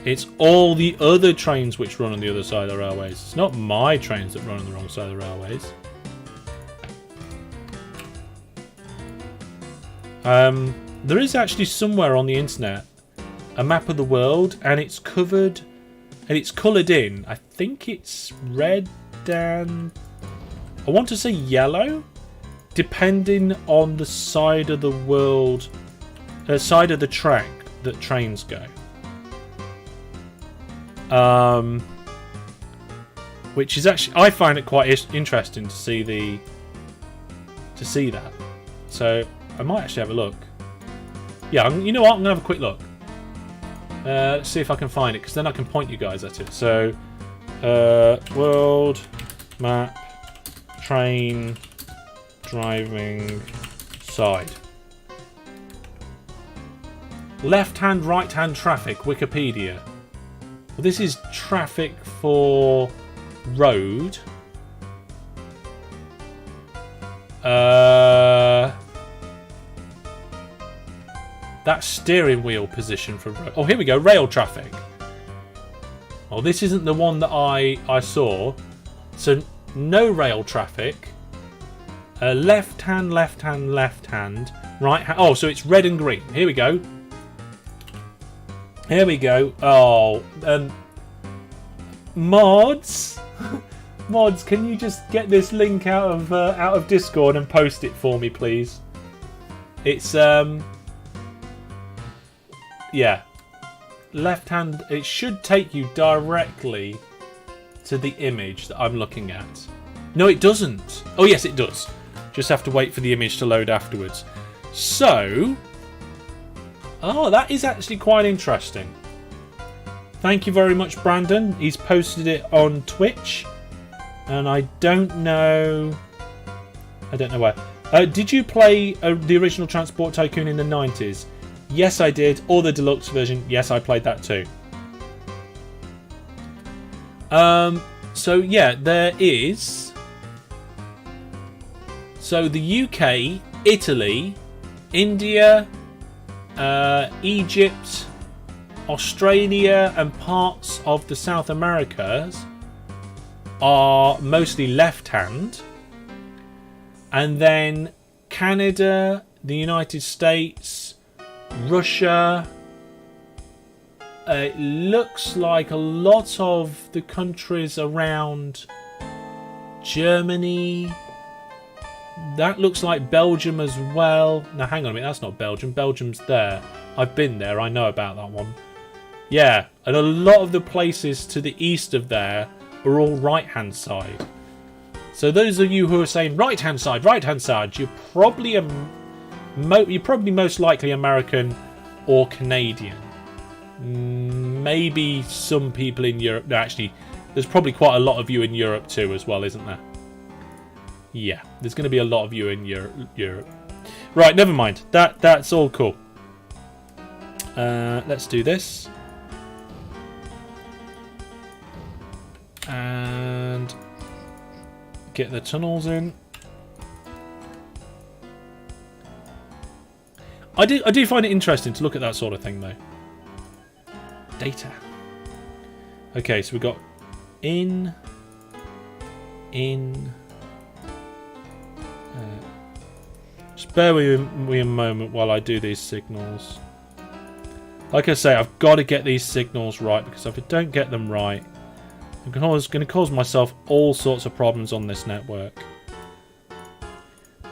It's all the other trains which run on the other side of the railways. It's not my trains that run on the wrong side of the railways. There is actually somewhere on the internet a map of the world, and it's covered and it's coloured in. I think it's red and I want to say yellow, depending on the side of the world, side of the track that trains go. Which is actually, I find it quite interesting to see that. So I might actually have a look. Yeah, you know what? I'm gonna have a quick look. Let's see if I can find it, because then I can point you guys at it. So, world map train driving side. Left hand, right hand traffic. Wikipedia. Well, this is traffic for road. That's steering wheel position for road. Oh, here we go. Rail traffic. Oh, this isn't the one that I saw. So no rail traffic. Left hand, left hand, left hand. Right hand. Oh, so it's red and green. Here we go. Here we go. Oh, mods. Mods, can you just get this link out of Discord and post it for me, please? It's yeah, left hand. It should take you directly to the image that I'm looking at. No, it doesn't. Oh yes, it does. Just have to wait for the image to load afterwards. So, oh, that is actually quite interesting. Thank you very much, Brandon. He's posted it on Twitch. And I don't know where. Did you play the original Transport Tycoon in the 90s? Yes, I did. Or the deluxe version. Yes, I played that too. So yeah, there is. So the UK, Italy, India, Egypt, Australia, and parts of the South Americas are mostly left-hand, and then Canada, the United States, Russia. It looks like a lot of the countries around Germany. That looks like Belgium as well. Now hang on a minute, that's not Belgium. Belgium's there. I've been there, I know about that one. Yeah, and a lot of the places to the east of there are all right-hand side. So those of you who are saying right-hand side, you're probably most likely American or Canadian. Maybe some people in Europe. No, actually, there's probably quite a lot of you in Europe too as well, isn't there? Yeah, there's going to be a lot of you in Europe. Right, never mind. That's all cool. Let's do this. And get the tunnels in. I do find it interesting to look at that sort of thing though. Data. Okay, so we've got in. Just bear with me a moment while I do these signals. Like I say, I've got to get these signals right, because if I don't get them right, I'm going to cause myself all sorts of problems on this network.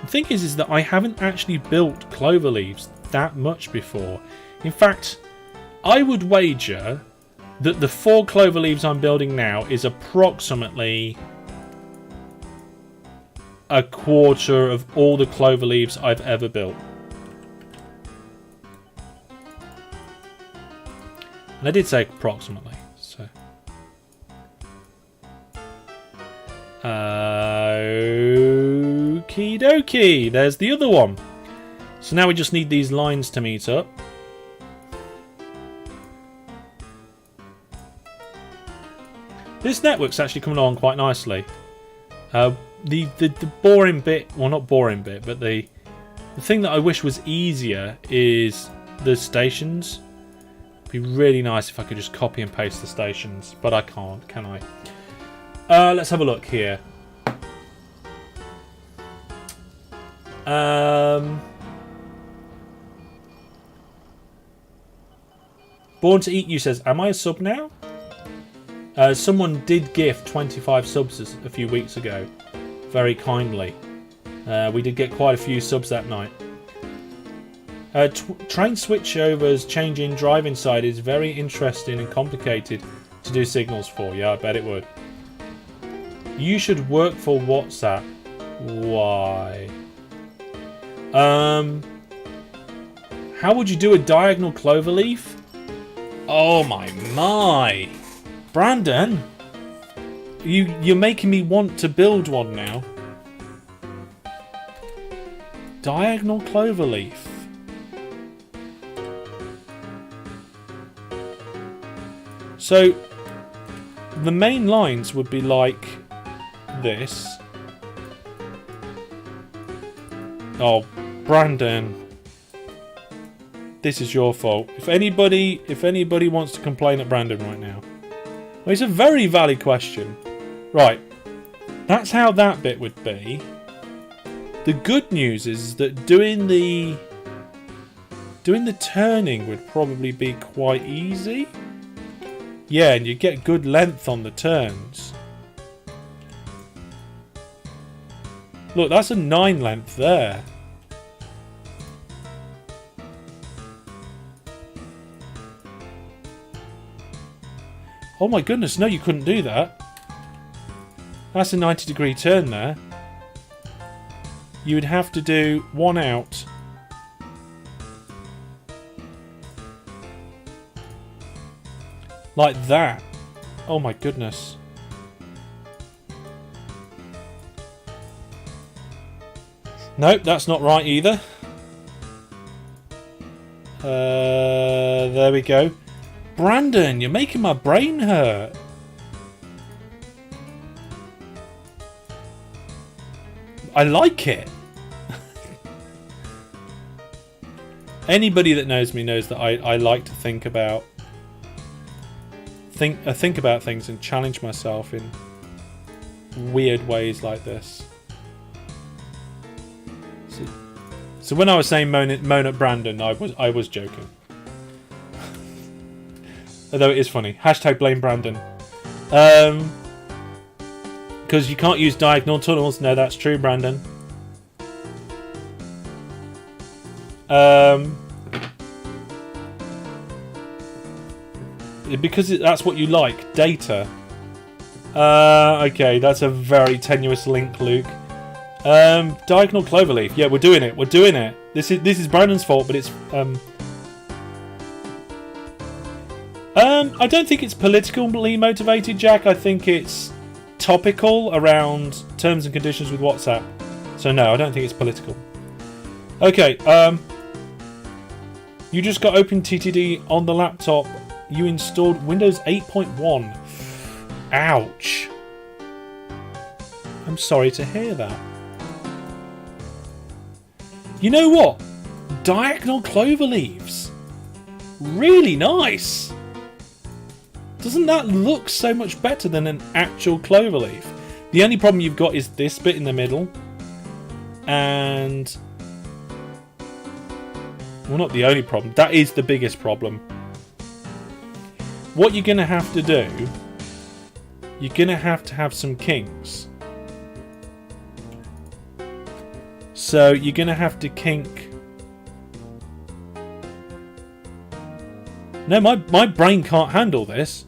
The thing is that I haven't actually built cloverleafs that much before. In fact, I would wager that the 4 cloverleafs I'm building now is approximately a quarter of all the cloverleafs I've ever built. And I did say approximately, so. Okie dokie, there's the other one. So now we just need these lines to meet up. This network's actually coming along quite nicely. The boring bit, well not boring bit, but the thing that I wish was easier is the stations. It'd be really nice if I could just copy and paste the stations, but I can't, can I? Let's have a look here. Born to Eat You says, am I a sub now? Someone did gift 25 subs a few weeks ago. Very kindly. We did get quite a few subs that night. Train switchovers changing driving side is very interesting and complicated. to do signals for. Yeah, I bet it would. You should work for WhatsApp. Why? How would you do a diagonal cloverleaf? Oh my. Brandon, you're making me want to build one now. Diagonal cloverleaf. So the main lines would be like this. Oh, Brandon. This is your fault. If anybody wants to complain at Brandon right now. Well, it's a very valid question. Right. That's how that bit would be. The good news is that doing the turning would probably be quite easy. Yeah, and you get good length on the turns. Look, that's a 9 length there. Oh my goodness, no, you couldn't do that. That's a 90-degree turn there. You would have to do one out. Like that. Oh my goodness. Nope, that's not right either. There we go. Brandon, you're making my brain hurt. I like it. Anybody that knows me knows that I like to think about things and challenge myself in weird ways like this. So when I was saying moan at Brandon, I was joking. Although it is funny. Hashtag blame Brandon. Because you can't use diagonal tunnels. No, that's true, Brandon. Because that's what you like. Data. Okay, that's a very tenuous link, Luke. Diagonal cloverleaf. Yeah, we're doing it. We're doing it. This is Brandon's fault, but it's... I don't think it's politically motivated, Jack. I think it's topical around terms and conditions with WhatsApp. So no, I don't think it's political. Okay, you just got OpenTTD on the laptop. You installed Windows 8.1. Ouch. I'm sorry to hear that. You know what? Diagonal cloverleaves. Really nice. Doesn't that look so much better than an actual cloverleaf? The only problem you've got is this bit in the middle. And... well, not the only problem. That is the biggest problem. What you're going to have to do... you're going to have some kinks. So you're going to have to kink... no, my brain can't handle this.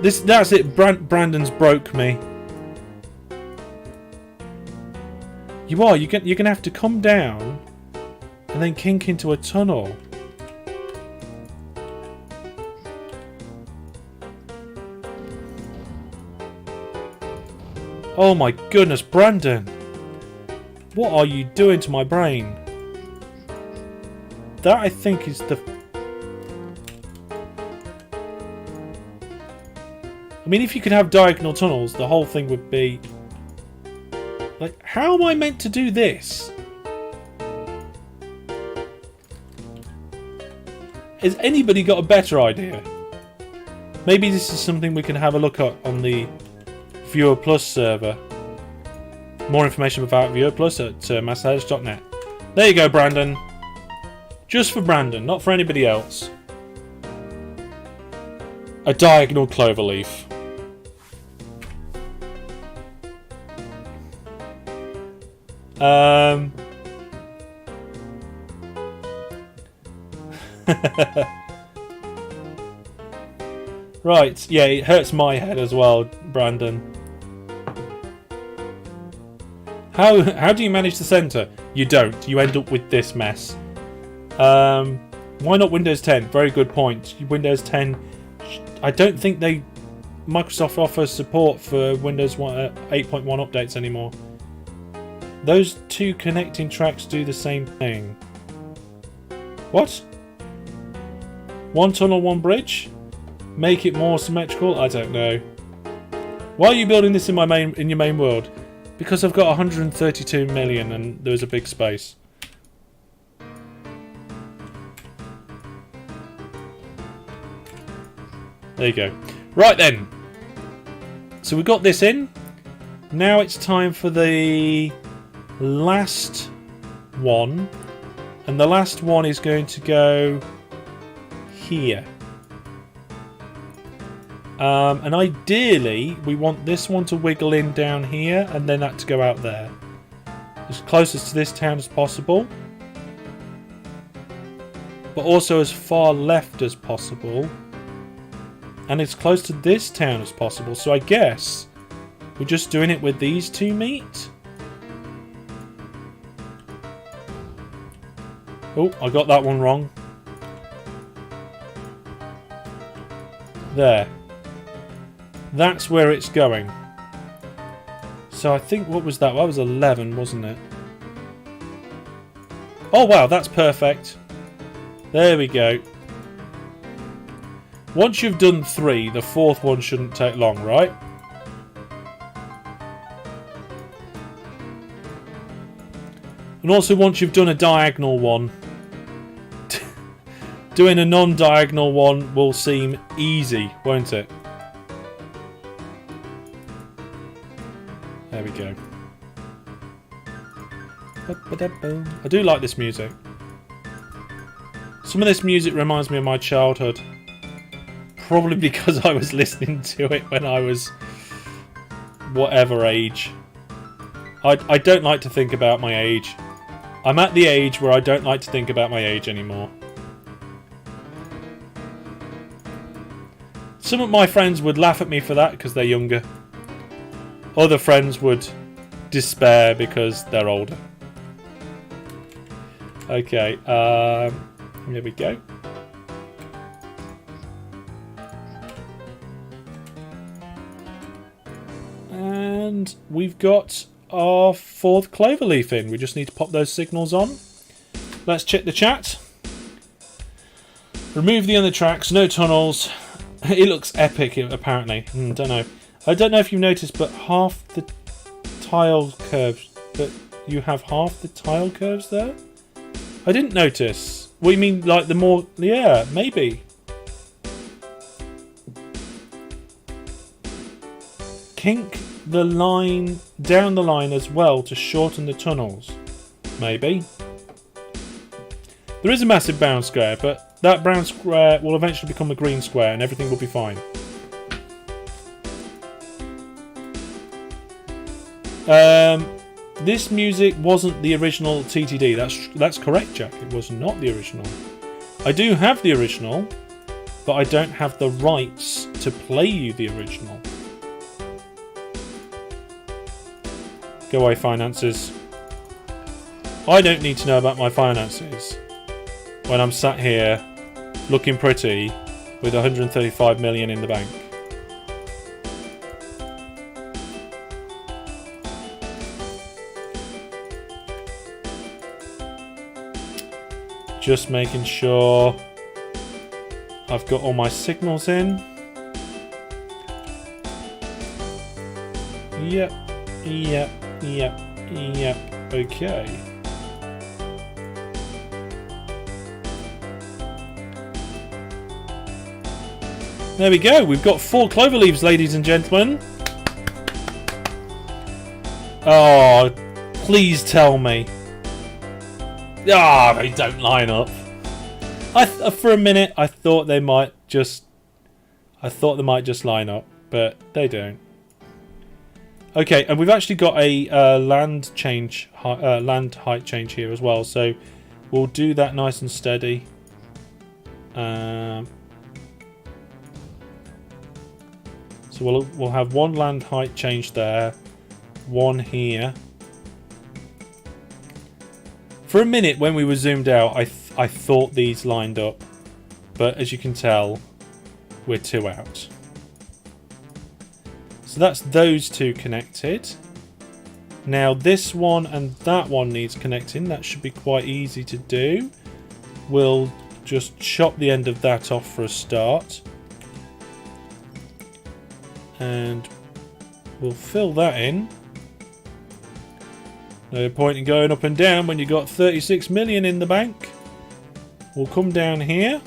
That's it. Brandon's broke me. You are. You're gonna have to come down and then kink into a tunnel. Oh my goodness, Brandon! What are you doing to my brain? That, I think, is the... I mean, if you could have diagonal tunnels, the whole thing would be... like, how am I meant to do this? Has anybody got a better idea? Maybe this is something we can have a look at on the Viewer Plus server. More information about Viewer Plus at masterheads.net. There you go, Brandon. Just for Brandon, not for anybody else. A diagonal cloverleaf. Right, yeah, it hurts my head as well, Brandon. How do you manage the center? You don't. You end up with this mess. Why not Windows 10? Very good point. Windows 10. I don't think Microsoft offers support for Windows 8.1 updates anymore. Those two connecting tracks do the same thing. What? One tunnel, one bridge? Make it more symmetrical? I don't know. Why are you building this in your main world? Because I've got 132 million and there's a big space. There you go. Right then. So we got this in. Now it's time for the last one. And the last one is going to go here. And ideally, we want this one to wiggle in down here and then that to go out there. As closest to this town as possible. But also as far left as possible. And as close to this town as possible. So I guess we're just doing it with these two meet. Oh, I got that one wrong. There. That's where it's going. So I think, what was that? That was 11, wasn't it? Oh wow, that's perfect. There we go. Once you've done 3, the 4th one shouldn't take long, right? And also once you've done a diagonal one, doing a non-diagonal one will seem easy, won't it? There we go. I do like this music. Some of this music reminds me of my childhood. Probably because I was listening to it when I was whatever age. I don't like to think about my age. I'm at the age where I don't like to think about my age anymore. Some of my friends would laugh at me for that because they're younger. Other friends would despair because they're older. Okay, here we go. And we've got our 4th cloverleaf in. We just need to pop those signals on. Let's check the chat. Remove the other tracks, no tunnels. It looks epic, apparently. Don't know. I don't know if you've noticed, but half the tile curves. But you have half the tile curves there? I didn't notice. What do you mean, like the more... Yeah, maybe. Kink the line down the line as well to shorten the tunnels. Maybe. There is a massive brown square, but that brown square will eventually become a green square and everything will be fine. This music wasn't the original TTD. That's correct, Jack. It was not the original. I do have the original, but I don't have the rights to play you the original. Go away, finances. I don't need to know about my finances when I'm sat here looking pretty with 135 million in the bank. Just making sure I've got all my signals in. Yep, yep, yep, yep. Okay. There we go. We've got 4 cloverleaves, ladies and gentlemen. Oh, please tell me. Ah, they don't line up. For a minute, I thought they might just line up, but they don't. Okay, and we've actually got a land height change here as well, so we'll do that nice and steady. So we'll have one land height change there, one here. For a minute when we were zoomed out, I thought these lined up, but as you can tell, we're two out. So that's those two connected. Now this one and that one needs connecting. That should be quite easy to do. We'll just chop the end of that off for a start. And we'll fill that in. No point in going up and down when you've got 36 million in the bank. We'll come down here.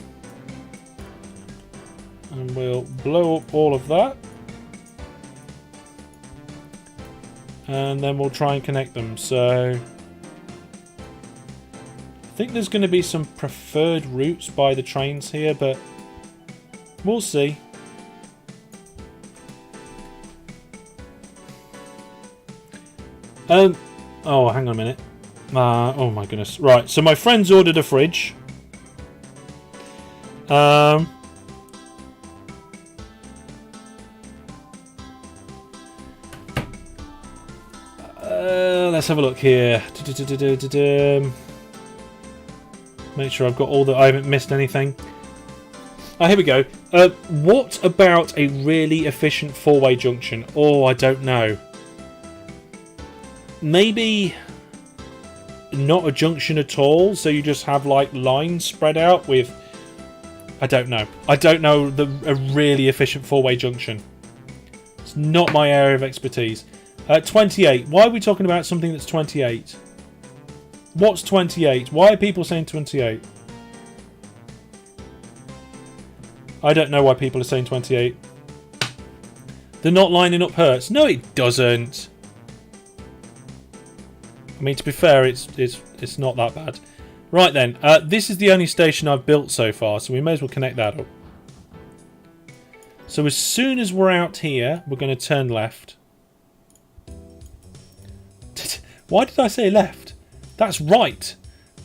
And we'll blow up all of that. And then we'll try and connect them. So I think there's going to be some preferred routes by the trains here, but we'll see. Oh, hang on a minute. Oh my goodness. Right, so my friend's ordered a fridge. Let's have a look here. Make sure I've got all the... I haven't missed anything. Oh, here we go. What about a really efficient four-way junction? Oh, I don't know. Maybe not a junction at all, so you just have like lines spread out with... I don't know. I don't know a really efficient four-way junction. It's not my area of expertise. 28. Why are we talking about something that's 28? What's 28? Why are people saying 28? I don't know why people are saying 28. They're not lining up Hertz. No, it doesn't. I mean, to be fair, it's not that bad. Right then, this is the only station I've built so far, so we may as well connect that up. So as soon as we're out here, we're going to turn left. Why did I say left? That's right.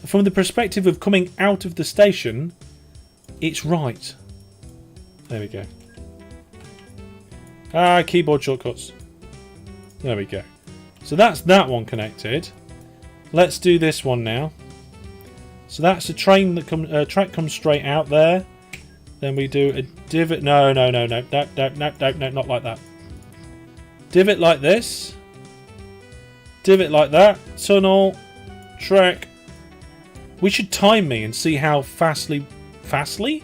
From the perspective of coming out of the station, it's right. There we go. Keyboard shortcuts. There we go. So that's that one connected. Let's do this one now. So that's a train that track comes straight out there. Then we do a divot. No, not like that. Divot like this. Divot like that. Tunnel. Track. We should time me and see how fastly... Fastly?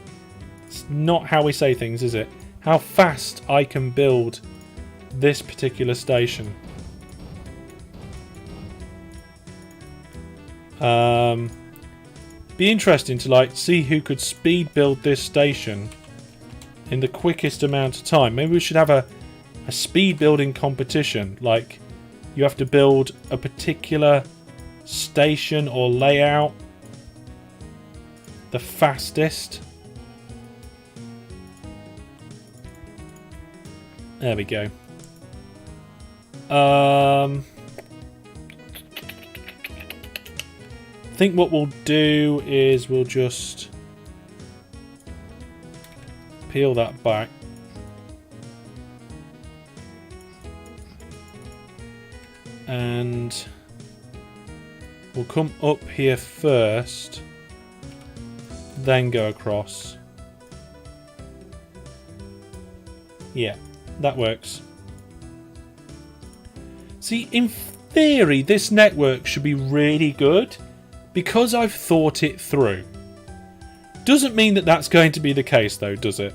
It's not how we say things, is it? How fast I can build this particular station. Be interesting to like see who could speed build this station in the quickest amount of time. Maybe we should have a speed building competition. Like you have to build a particular station or layout the fastest. There we go. I think what we'll do is we'll just peel that back. And we'll come up here first, then go across. Yeah, that works. See, in theory, this network should be really good because I've thought it through. Doesn't mean that that's going to be the case, though, does it?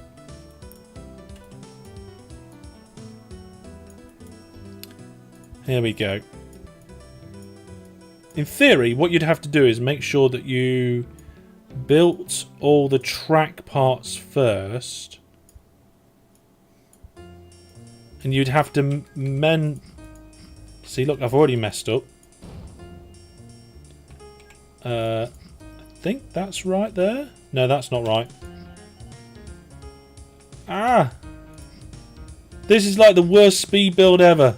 Here we go. In theory, what you'd have to do is make sure that you built all the track parts first. And you'd have to See, look, I've already messed up. I think that's right there. No, that's not right. Ah! This is like the worst speed build ever.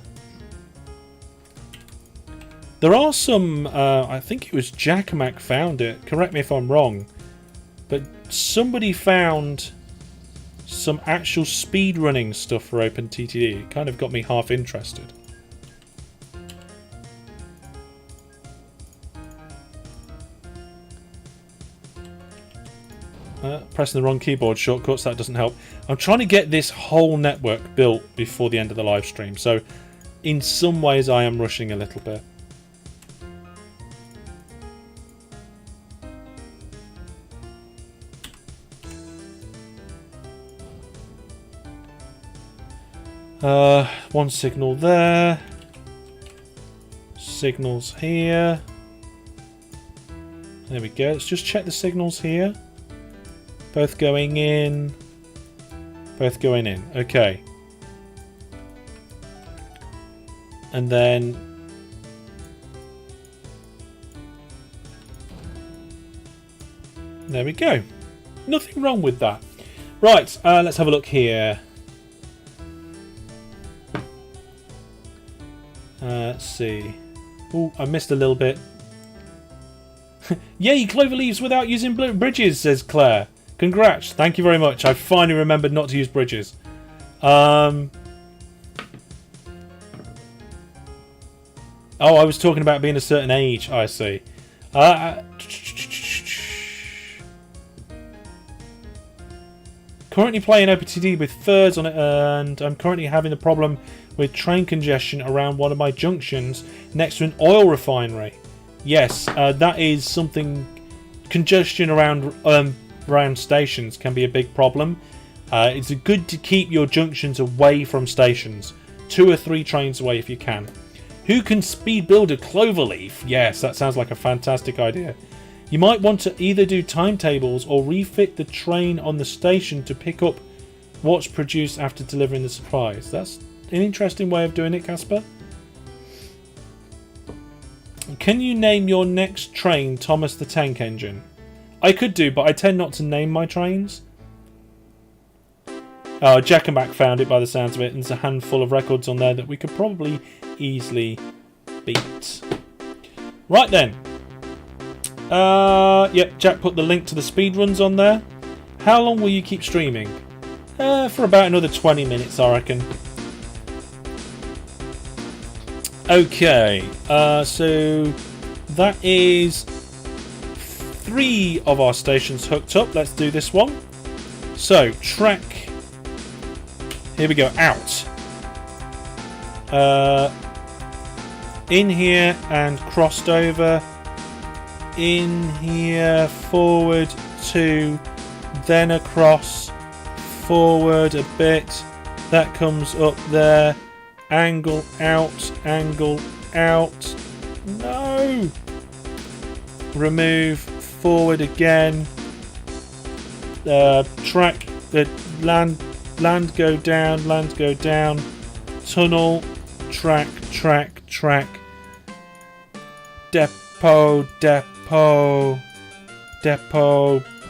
There are some, I think it was Jackamac found it, correct me if I'm wrong, But somebody found some actual speedrunning stuff for OpenTTD. It kind of got me half interested. Pressing the wrong keyboard shortcuts, that doesn't help. I'm trying to get this whole network built before the end of the live stream, so in some ways I am rushing a little bit. One signal there. Signals here. There we go. Let's just check the signals here. Both going in. Both going in. Okay. And then... there we go. Nothing wrong with that. Right, let's have a look here. Let's see. Oh, I missed a little bit. Yay, cloverleaves without using bridges, says Claire. Congrats. Thank you very much. I finally remembered not to use bridges. Oh, I was talking about being a certain age. I see. Currently playing OpenTTD with thirds on it, and I'm currently having a problem with train congestion around one of my junctions next to an oil refinery. Yes, that is something. Congestion around stations can be a big problem. It's good to keep your junctions away from stations. 2 or 3 trains away if you can. Who can speed build a cloverleaf? Yes, that sounds like a fantastic idea. You might want to either do timetables or refit the train on the station to pick up what's produced after delivering the supplies. That's an interesting way of doing it, Casper. Can you name your next train Thomas the Tank Engine? I could do, but I tend not to name my trains. Oh, Jack and Mac found it by the sounds of it, and there's a handful of records on there that we could probably easily beat. Right then. Yep, Jack put the link to the speedruns on there. How long will you keep streaming? For about another 20 minutes, I reckon. Okay, so that is 3 of our stations hooked up. Let's do this one. So, track. Here we go, out. In here and crossed over. In here, forward 2, then across, forward a bit. That comes up there. Angle out, angle out. No! Remove, forward again. Track, land go down, land go down. Tunnel, track. Depot,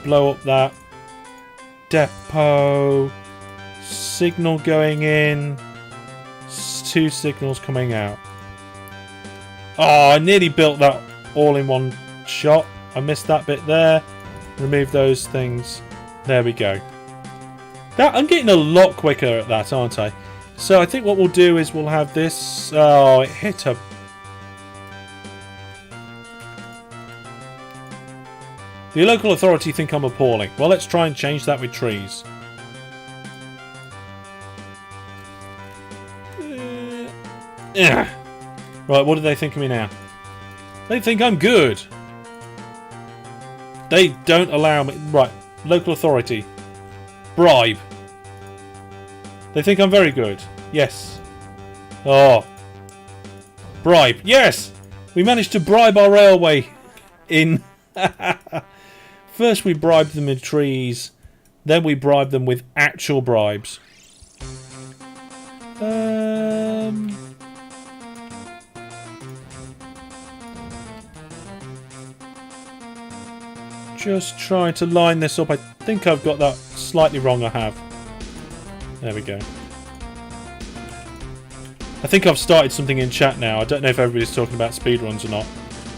blow up that. Depot, signal going in. 2 signals coming out. Oh, I nearly built that all in one shot. I missed that bit there. Remove those things. There we go. I'm getting a lot quicker at that, aren't I? So I think what we'll do is we'll have this. Oh, it hit a. The local authority think I'm appalling. Well, let's try and change that with trees. Right, what do they think of me now? They think I'm good. They don't allow me. Right, local authority. Bribe. They think I'm very good. Yes. Oh. Bribe. Yes! We managed to bribe our railway in. First we bribed them with trees. Then we bribed them with actual bribes. Just trying to line this up. I think I've got that slightly wrong. I have. There we go. I think I've started something in chat now. I don't know if everybody's talking about speedruns or not.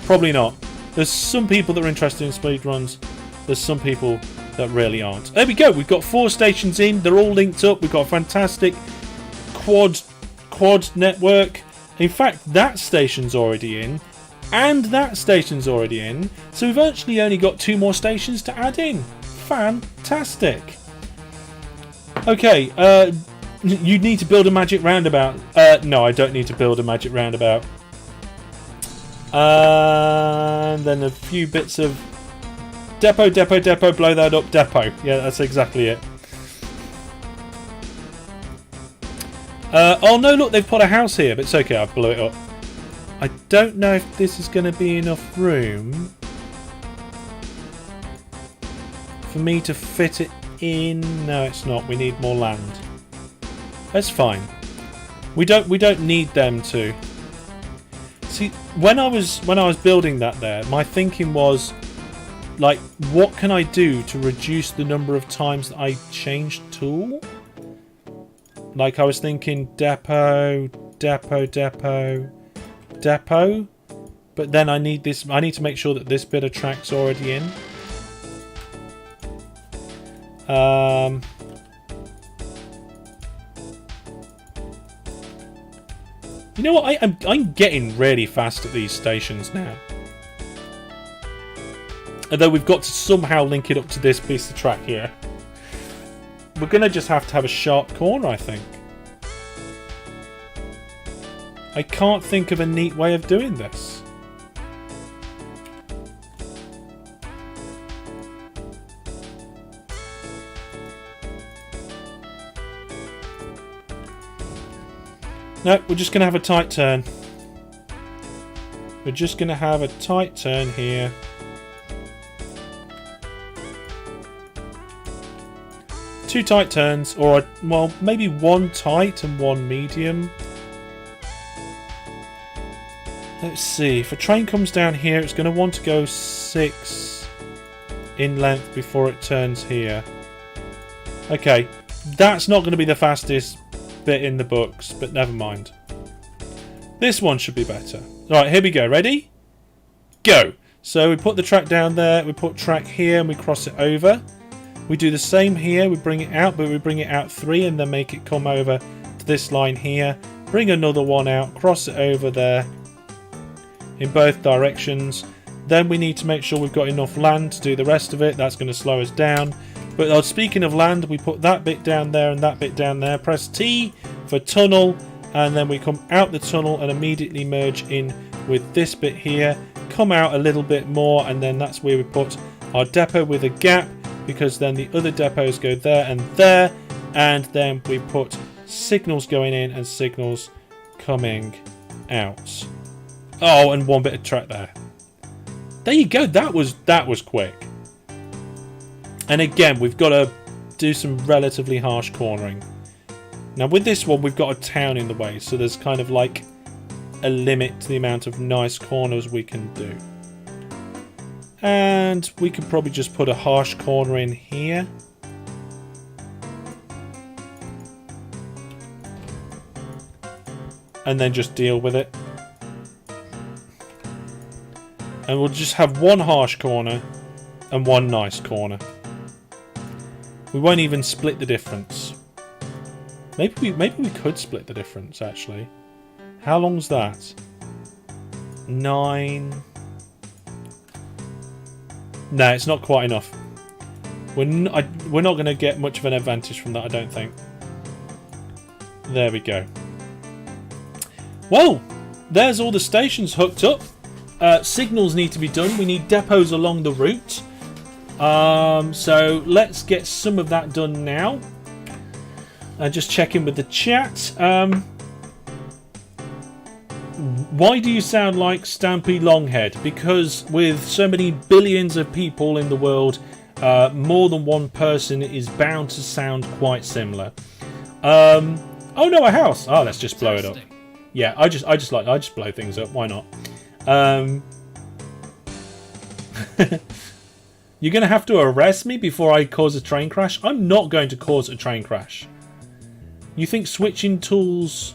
Probably not. There's some people that are interested in speedruns. there's some people that really aren't. There we go. We've got 4 stations in. They're all linked up. We've got a fantastic quad network. In fact, that station's already in, and that station's already in. So we've actually only got 2 more stations to add in. Fantastic. Okay, you need to build a magic roundabout. No, I don't need to build a magic roundabout. And then a few bits of depot, blow that up, depot. Yeah, that's exactly it. Oh no, look, they've put a house here, but it's okay, I blew it up. I don't know if this is going to be enough room for me to fit it in. No, it's not. We need more land. That's fine. We don't need them to. See, when I was building that there, my thinking was, like, what can I do to reduce the number of times that I change tool? Like, I was thinking depot, but then I need to make sure that this bit of track's already in. You know what? I'm getting really fast at these stations now. Although we've got to somehow link it up to this piece of track here. We're going to just have to have a sharp corner, I think. I can't think of a neat way of doing this. No, we're just going to have a tight turn. We're just going to have a tight turn here. Two tight turns, or, well, maybe one tight and one medium. Let's see, if a train comes down here, it's going to want to go 6 in length before it turns here. Okay, that's not going to be the fastest bit in the books, but never mind. This one should be better. Right, here we go. Ready? Go! So we put the track down there, we put track here, and we cross it over. We do the same here, we bring it out, but we bring it out 3 and then make it come over to this line here. Bring another one out, cross it over there in both directions. Then we need to make sure we've got enough land to do the rest of it. That's going to slow us down. But speaking of land, we put that bit down there and that bit down there. Press T for tunnel, and then we come out the tunnel and immediately merge in with this bit here. Come out a little bit more, and then that's where we put our depot with a gap, because then the other depots go there, and then we put signals going in and signals coming out. Oh, and one bit of track there. There you go. That was quick. And again, we've got to do some relatively harsh cornering. Now with this one, we've got a town in the way, so there's kind of like a limit to the amount of nice corners we can do. And we could probably just put a harsh corner in here. And then just deal with it. And we'll just have one harsh corner and one nice corner. We won't even split the difference. Maybe we could split the difference, actually. How long's that? 9... No, it's not quite enough. We're not going to get much of an advantage from that, I don't think. There we go. Well, there's all the stations hooked up. Signals need to be done. We need depots along the route. So let's get some of that done now. Just check in with the chat. Why do you sound like Stampy Longhead? Because with so many billions of people in the world, more than one person is bound to sound quite similar. Oh no, a house! Oh, let's just blow it up. Yeah, I just blow things up. Why not? You're gonna have to arrest me before I cause a train crash. I'm not going to cause a train crash. You think switching tools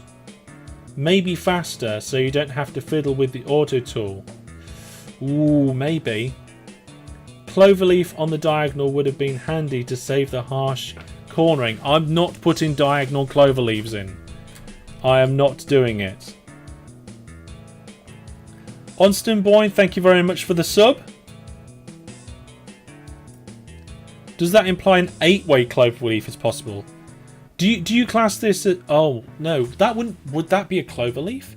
may be faster, so you don't have to fiddle with the auto tool? Ooh, maybe. cloverleaf on the diagonal would have been handy to save the harsh cornering. I'm not putting diagonal cloverleaves in. I am not doing it. Onston Boy, thank you very much for the sub. Does that imply an 8-way cloverleaf is possible? Do you class this as... Oh, no. That wouldn't... Would that be a cloverleaf?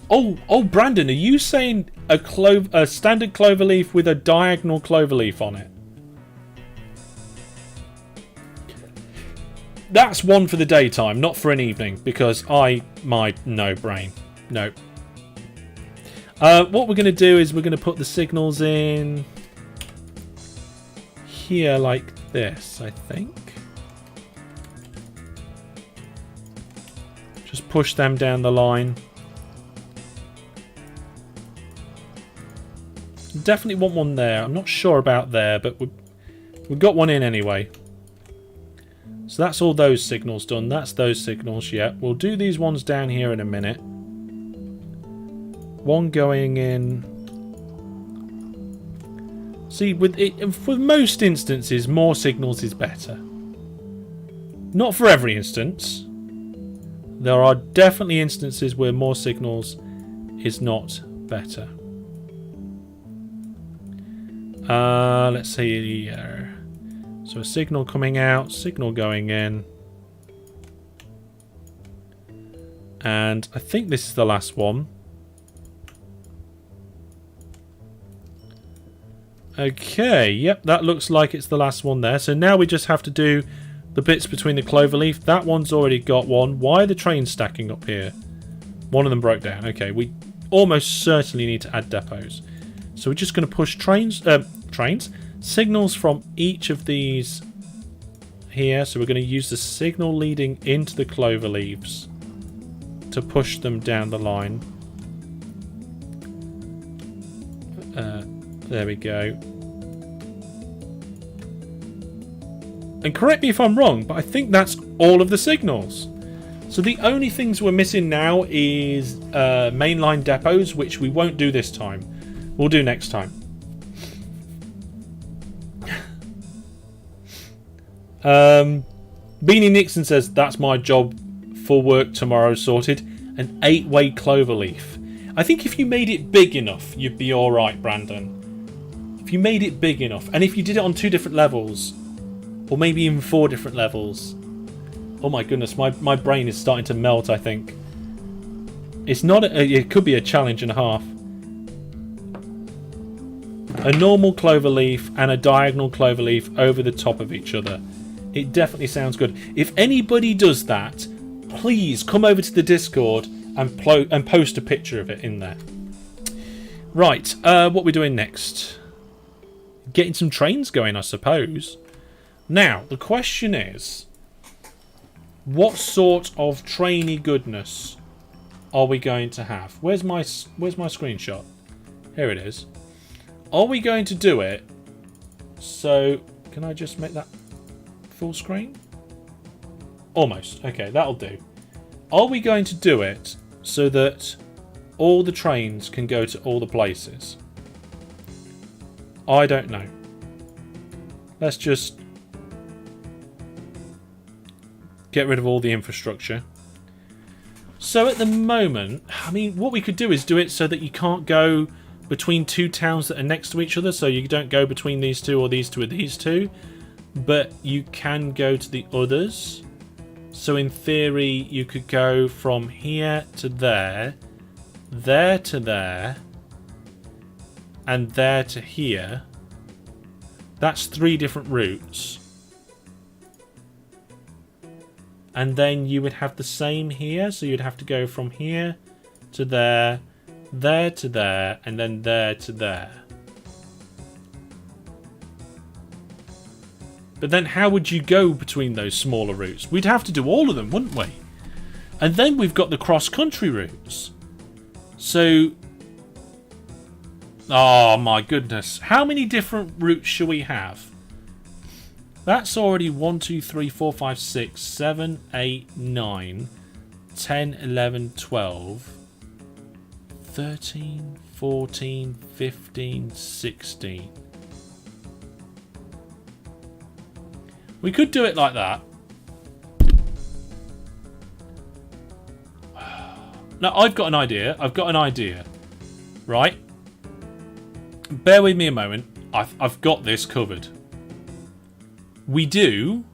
Oh, Brandon, are you saying a standard cloverleaf with a diagonal cloverleaf on it? That's one for the daytime, not for an evening, because no brain. No. What we're going to do is we're going to put the signals in here like this, I think. Just push them down the line. Definitely want one there. I'm not sure about there, but we've got one in anyway. So that's all those signals done. That's those signals, yeah. We'll do these ones down here in a minute. One going in. See, for most instances, more signals is better. Not for every instance. There are definitely instances where more signals is not better. Let's see here. So a signal coming out, signal going in. And I think this is the last one. Okay, yep, that looks like it's the last one there. So now we just have to do the bits between the cloverleaf. That one's already got one. Why are the trains stacking up here? One of them broke down. Okay, we almost certainly need to add depots. So we're just going to push signals from each of these here. So we're going to use the signal leading into the cloverleaves to push them down the line. There we go. And correct me if I'm wrong, but I think that's all of the signals. So the only things we're missing now is mainline depots, which we won't do this time. We'll do next time. Beanie Nixon says, that's my job for work tomorrow sorted. An 8-way cloverleaf. I think if you made it big enough, you'd be alright, Brandon. If you made it big enough, and if you did it on 2 different levels, or maybe even 4 different levels. Oh my goodness, my brain is starting to melt, I think. It's not it could be a challenge and a half. A normal cloverleaf and a diagonal cloverleaf over the top of each other. It definitely sounds good. If anybody does that, please come over to the Discord and post a picture of it in there. Right, what are we doing next? Getting some trains going, I suppose. Now, the question is, what sort of trainy goodness are we going to have? Where's my screenshot? Here it is. Are we going to do it? So, can I just make that full screen? Almost. Okay, that'll do. Are we going to do it so that all the trains can go to all the places? I don't know. Let's just get rid of all the infrastructure. So at the moment, I mean, what we could do is do it so that you can't go between 2 towns that are next to each other. So you don't go between these 2 or these 2 or these 2. But you can go to the others. So in theory, you could go from here to there to there, and there to here. That's 3 different routes. And then you would have the same here. So you'd have to go from here to there to there, and then there to there. But then how would you go between those smaller routes? We'd have to do all of them, wouldn't we? And then we've got the cross-country routes. So... oh my goodness. How many different routes should we have? That's already 1, 2, 3, 4, 5, 6, 7, 8, 9, 10, 11, 12, 13, 14, 15, 16. We could do it like that. Now, I've got an idea. Right? Bear with me a moment. I've got this covered. We do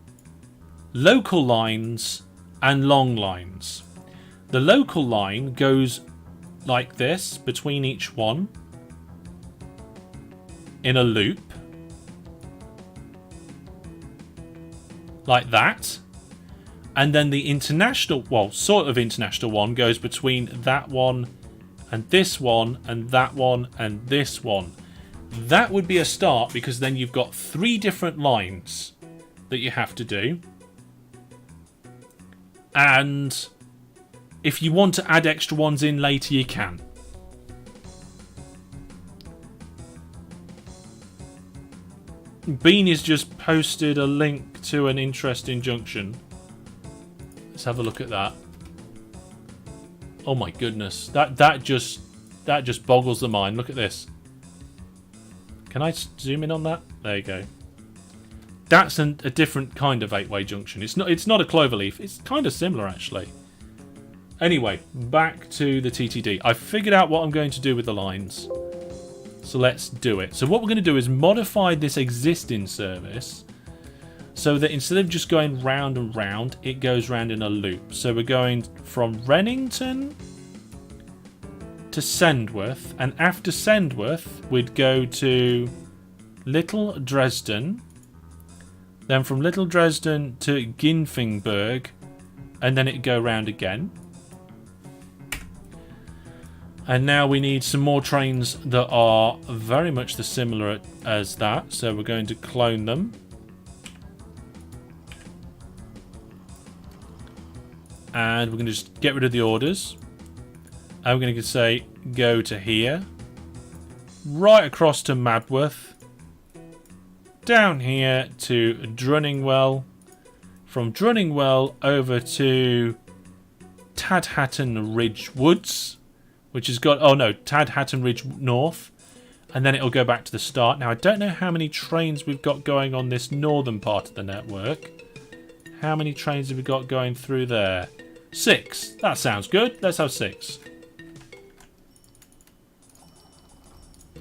local lines and long lines. The local line goes like this between each one in a loop. Like that. And then the international, well, sort of international one goes between that one and this one and that one and this one. That would be a start, because then you've got 3 different lines that you have to do. And if you want to add extra ones in later, you can. Bean has just posted a link to an interesting junction. Let's have a look at that. Oh my goodness, that just boggles the mind. Look at this. Can I zoom in on that? There you go. That's a different kind of 8-way junction. It's not a cloverleaf. It's kind of similar actually. Anyway, back to the TTD. I've figured out what I'm going to do with the lines. So let's do it. So what we're going to do is modify this existing service so that instead of just going round and round, it goes round in a loop. So we're going from Rennington to Sendworth, and after Sendworth we'd go to Little Dresden, then from Little Dresden to Ginfingberg, and then it'd go round again. And now we need some more trains that are very much the similar as that, so we're going to clone them. And we're going to just get rid of the orders. And we're going to say go to here. Right across to Madworth. Down here to Drunningwell. From Drunningwell over to Tadhatton Ridge Woods. Which has got, oh no, Tadhatton Ridge North. And then it'll go back to the start. Now I don't know how many trains we've got going on this northern part of the network. How many trains have we got going through there? 6. That sounds good. Let's have 6.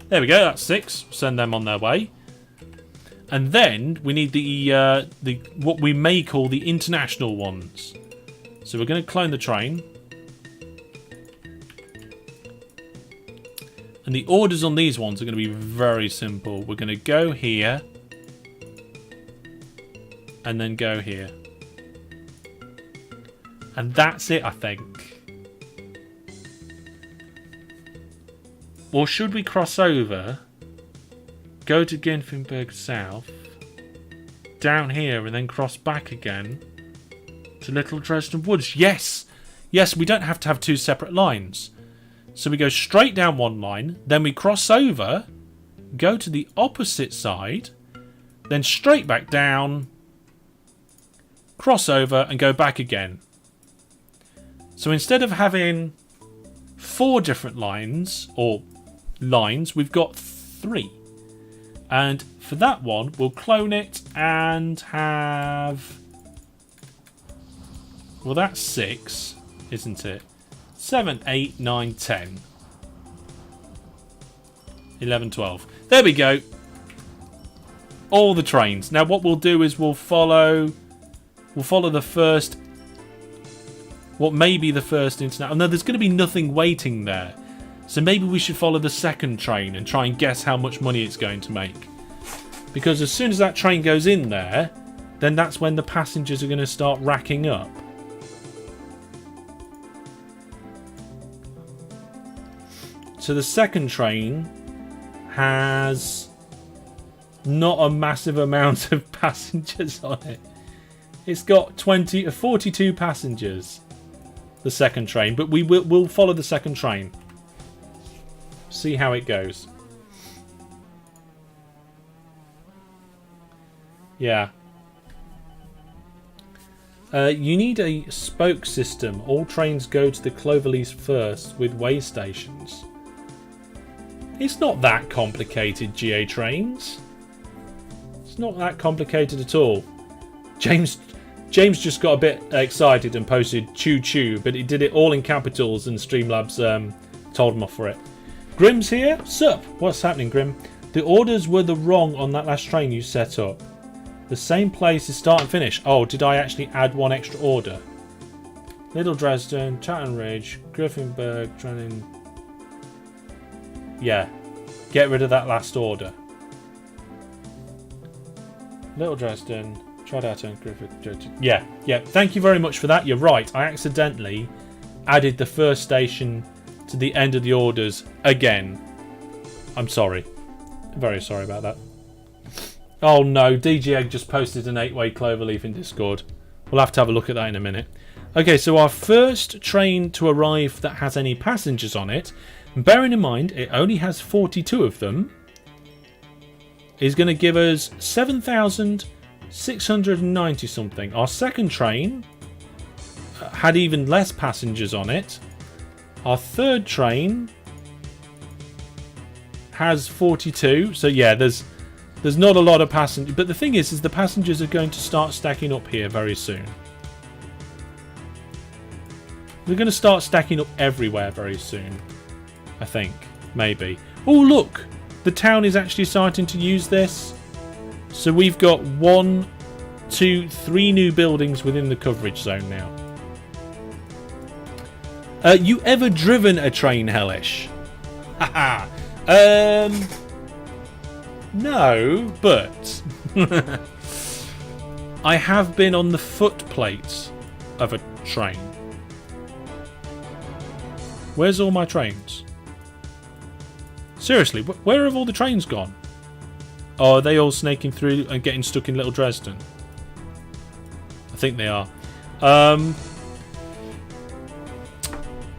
There we go. That's 6. Send them on their way. And then we need the what we may call the international ones. So we're going to clone the train. And the orders on these ones are going to be very simple. We're going to go here. And then go here. And that's it, I think. Or should we cross over, go to Ginfingberg South, down here, and then cross back again to Little Dresden Woods? Yes! Yes, we don't have to have 2 separate lines. So we go straight down one line, then we cross over, go to the opposite side, then straight back down, cross over, and go back again. So instead of having 4 different lines, we've got 3. And for that one, we'll clone it and have... Well, that's 6, isn't it? 7, 8, 9, 10. 11, 12. There we go. All the trains. Now what we'll do is we'll follow the first... What may be the first international... No, there's going to be nothing waiting there. So maybe we should follow the second train and try and guess how much money it's going to make. Because as soon as that train goes in there, then that's when the passengers are going to start racking up. So the second train has not a massive amount of passengers on it. It's got 42 passengers. The second train, but we'll follow the second train. See how it goes. Yeah. You need a spoke system. All trains go to the cloverleaf first with way stations. It's not that complicated, GA Trains. It's not that complicated at all. James just got a bit excited and posted choo choo, but he did it all in capitals and Streamlabs told him off for it. Grim's here. Sup? What's happening, Grim? The orders were the wrong on that last train you set up. The same place is start and finish. Oh, did I actually add one extra order? Little Dresden, Chatham Ridge, Griffinburg, Trenning. Yeah. Get rid of that last order. Little Dresden, Trodato, Griffith. Yeah. Thank you very much for that. You're right. I accidentally added the first station to the end of the orders again. I'm sorry. Very sorry about that. Oh no, DG Egg just posted an 8-way cloverleaf in Discord. We'll have to have a look at that in a minute. Okay, so our first train to arrive that has any passengers on it, bearing in mind it only has 42 of them, is going to give us 7,690 something. Our second train had even less passengers on it. Our third train has 42, so yeah, there's not a lot of passengers, but the thing is the passengers are going to start stacking up here very soon. They're going to start stacking up everywhere very soon, I think, maybe. Oh look, the town is actually starting to use this, so we've got 1, 2, 3 new buildings within the coverage zone now. You ever driven a train, Hellish? Haha. No, but I have been on the footplate of a train. Where's all my trains? Seriously, where have all the trains gone? Oh, are they all snaking through and getting stuck in Little Dresden? I think they are.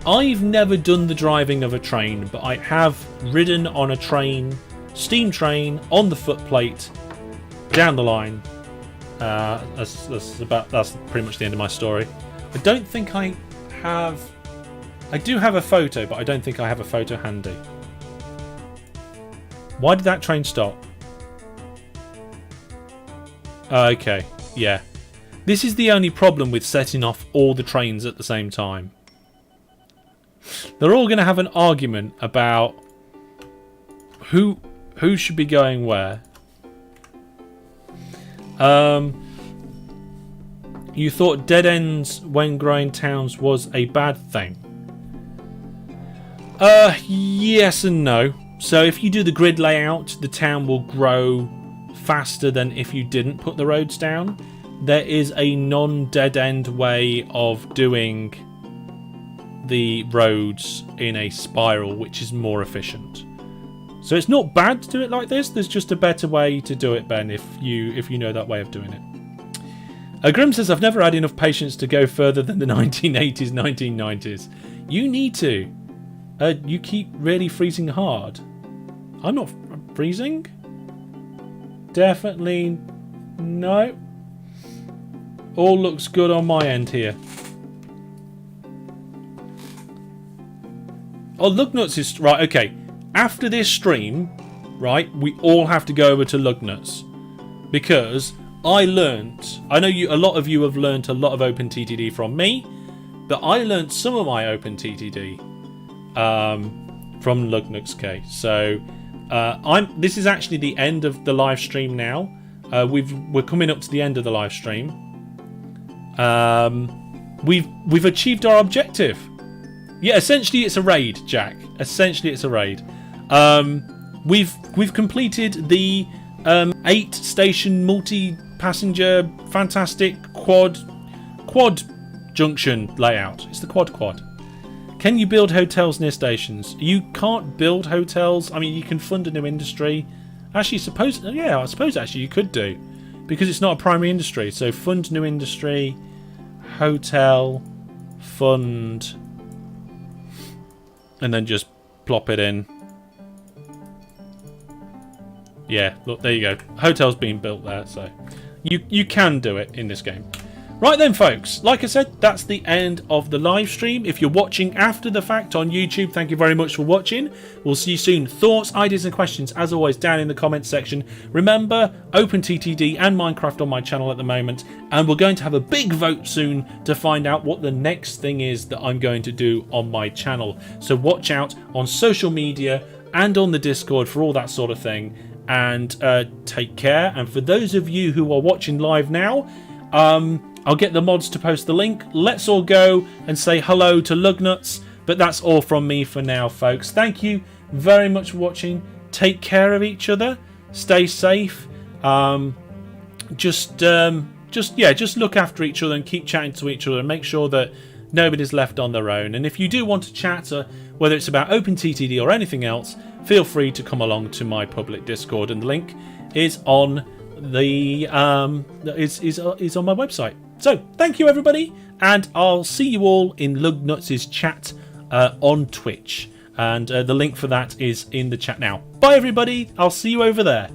I've never done the driving of a train, but I have ridden on a train, steam train, on the footplate, down the line. That's pretty much the end of my story. I don't think I have... I do have a photo, but I don't think I have a photo handy. Why did that train stop? Okay, yeah. This is the only problem with setting off all the trains at the same time. They're all going to have an argument about who should be going where. You thought dead ends when growing towns was a bad thing? Yes and no. So if you do the grid layout, the town will grow faster than if you didn't put the roads down. There is a non-dead end way of doing the roads in a spiral, which is more efficient. So it's not bad to do it like this. There's just a better way to do it, Ben, if you know that way of doing it. Grim says, I've never had enough patience to go further than the 1980s, 1990s. You need to. You keep really freezing hard. I'm not freezing. Definitely no. All looks good on my end here. Oh, Lugnuts is... Right, okay. After this stream, right, we all have to go over to Lugnuts. Because I learnt... I know a lot of you have learnt a lot of OpenTTD from me. But I learnt some of my OpenTTD from Lugnuts K. So, this is actually the end of the live stream now. We're coming up to the end of the live stream. We've achieved our objective. Yeah, essentially it's a raid, Jack. Essentially it's a raid. We've completed the 8-station multi-passenger fantastic quad junction layout. It's the quad. Can you build hotels near stations? You can't build hotels. I mean, you can fund a new industry. Actually, I suppose actually you could do, because it's not a primary industry. So fund new industry, hotel, fund, and then just plop it in. Yeah, look, there you go. Hotel's being built there, so you can do it in this game. Right then, folks, like I said, that's the end of the live stream. If you're watching after the fact on YouTube, thank you very much for watching. We'll see you soon. Thoughts, ideas and questions, as always, down in the comments section. Remember, OpenTTD and Minecraft on my channel at the moment, and we're going to have a big vote soon to find out what the next thing is that I'm going to do on my channel. So watch out on social media and on the Discord for all that sort of thing. And take care. And for those of you who are watching live now, I'll get the mods to post the link. Let's all go and say hello to Lugnuts. But that's all from me for now, folks. Thank you very much for watching. Take care of each other. Stay safe. Just look after each other and keep chatting to each other and make sure that nobody's left on their own. And if you do want to chat, whether it's about OpenTTD or anything else, feel free to come along to my public Discord, and the link is on the is on my website. So thank you everybody, and I'll see you all in Lugnuts' chat on Twitch, and the link for that is in the chat now. Bye everybody, I'll see you over there.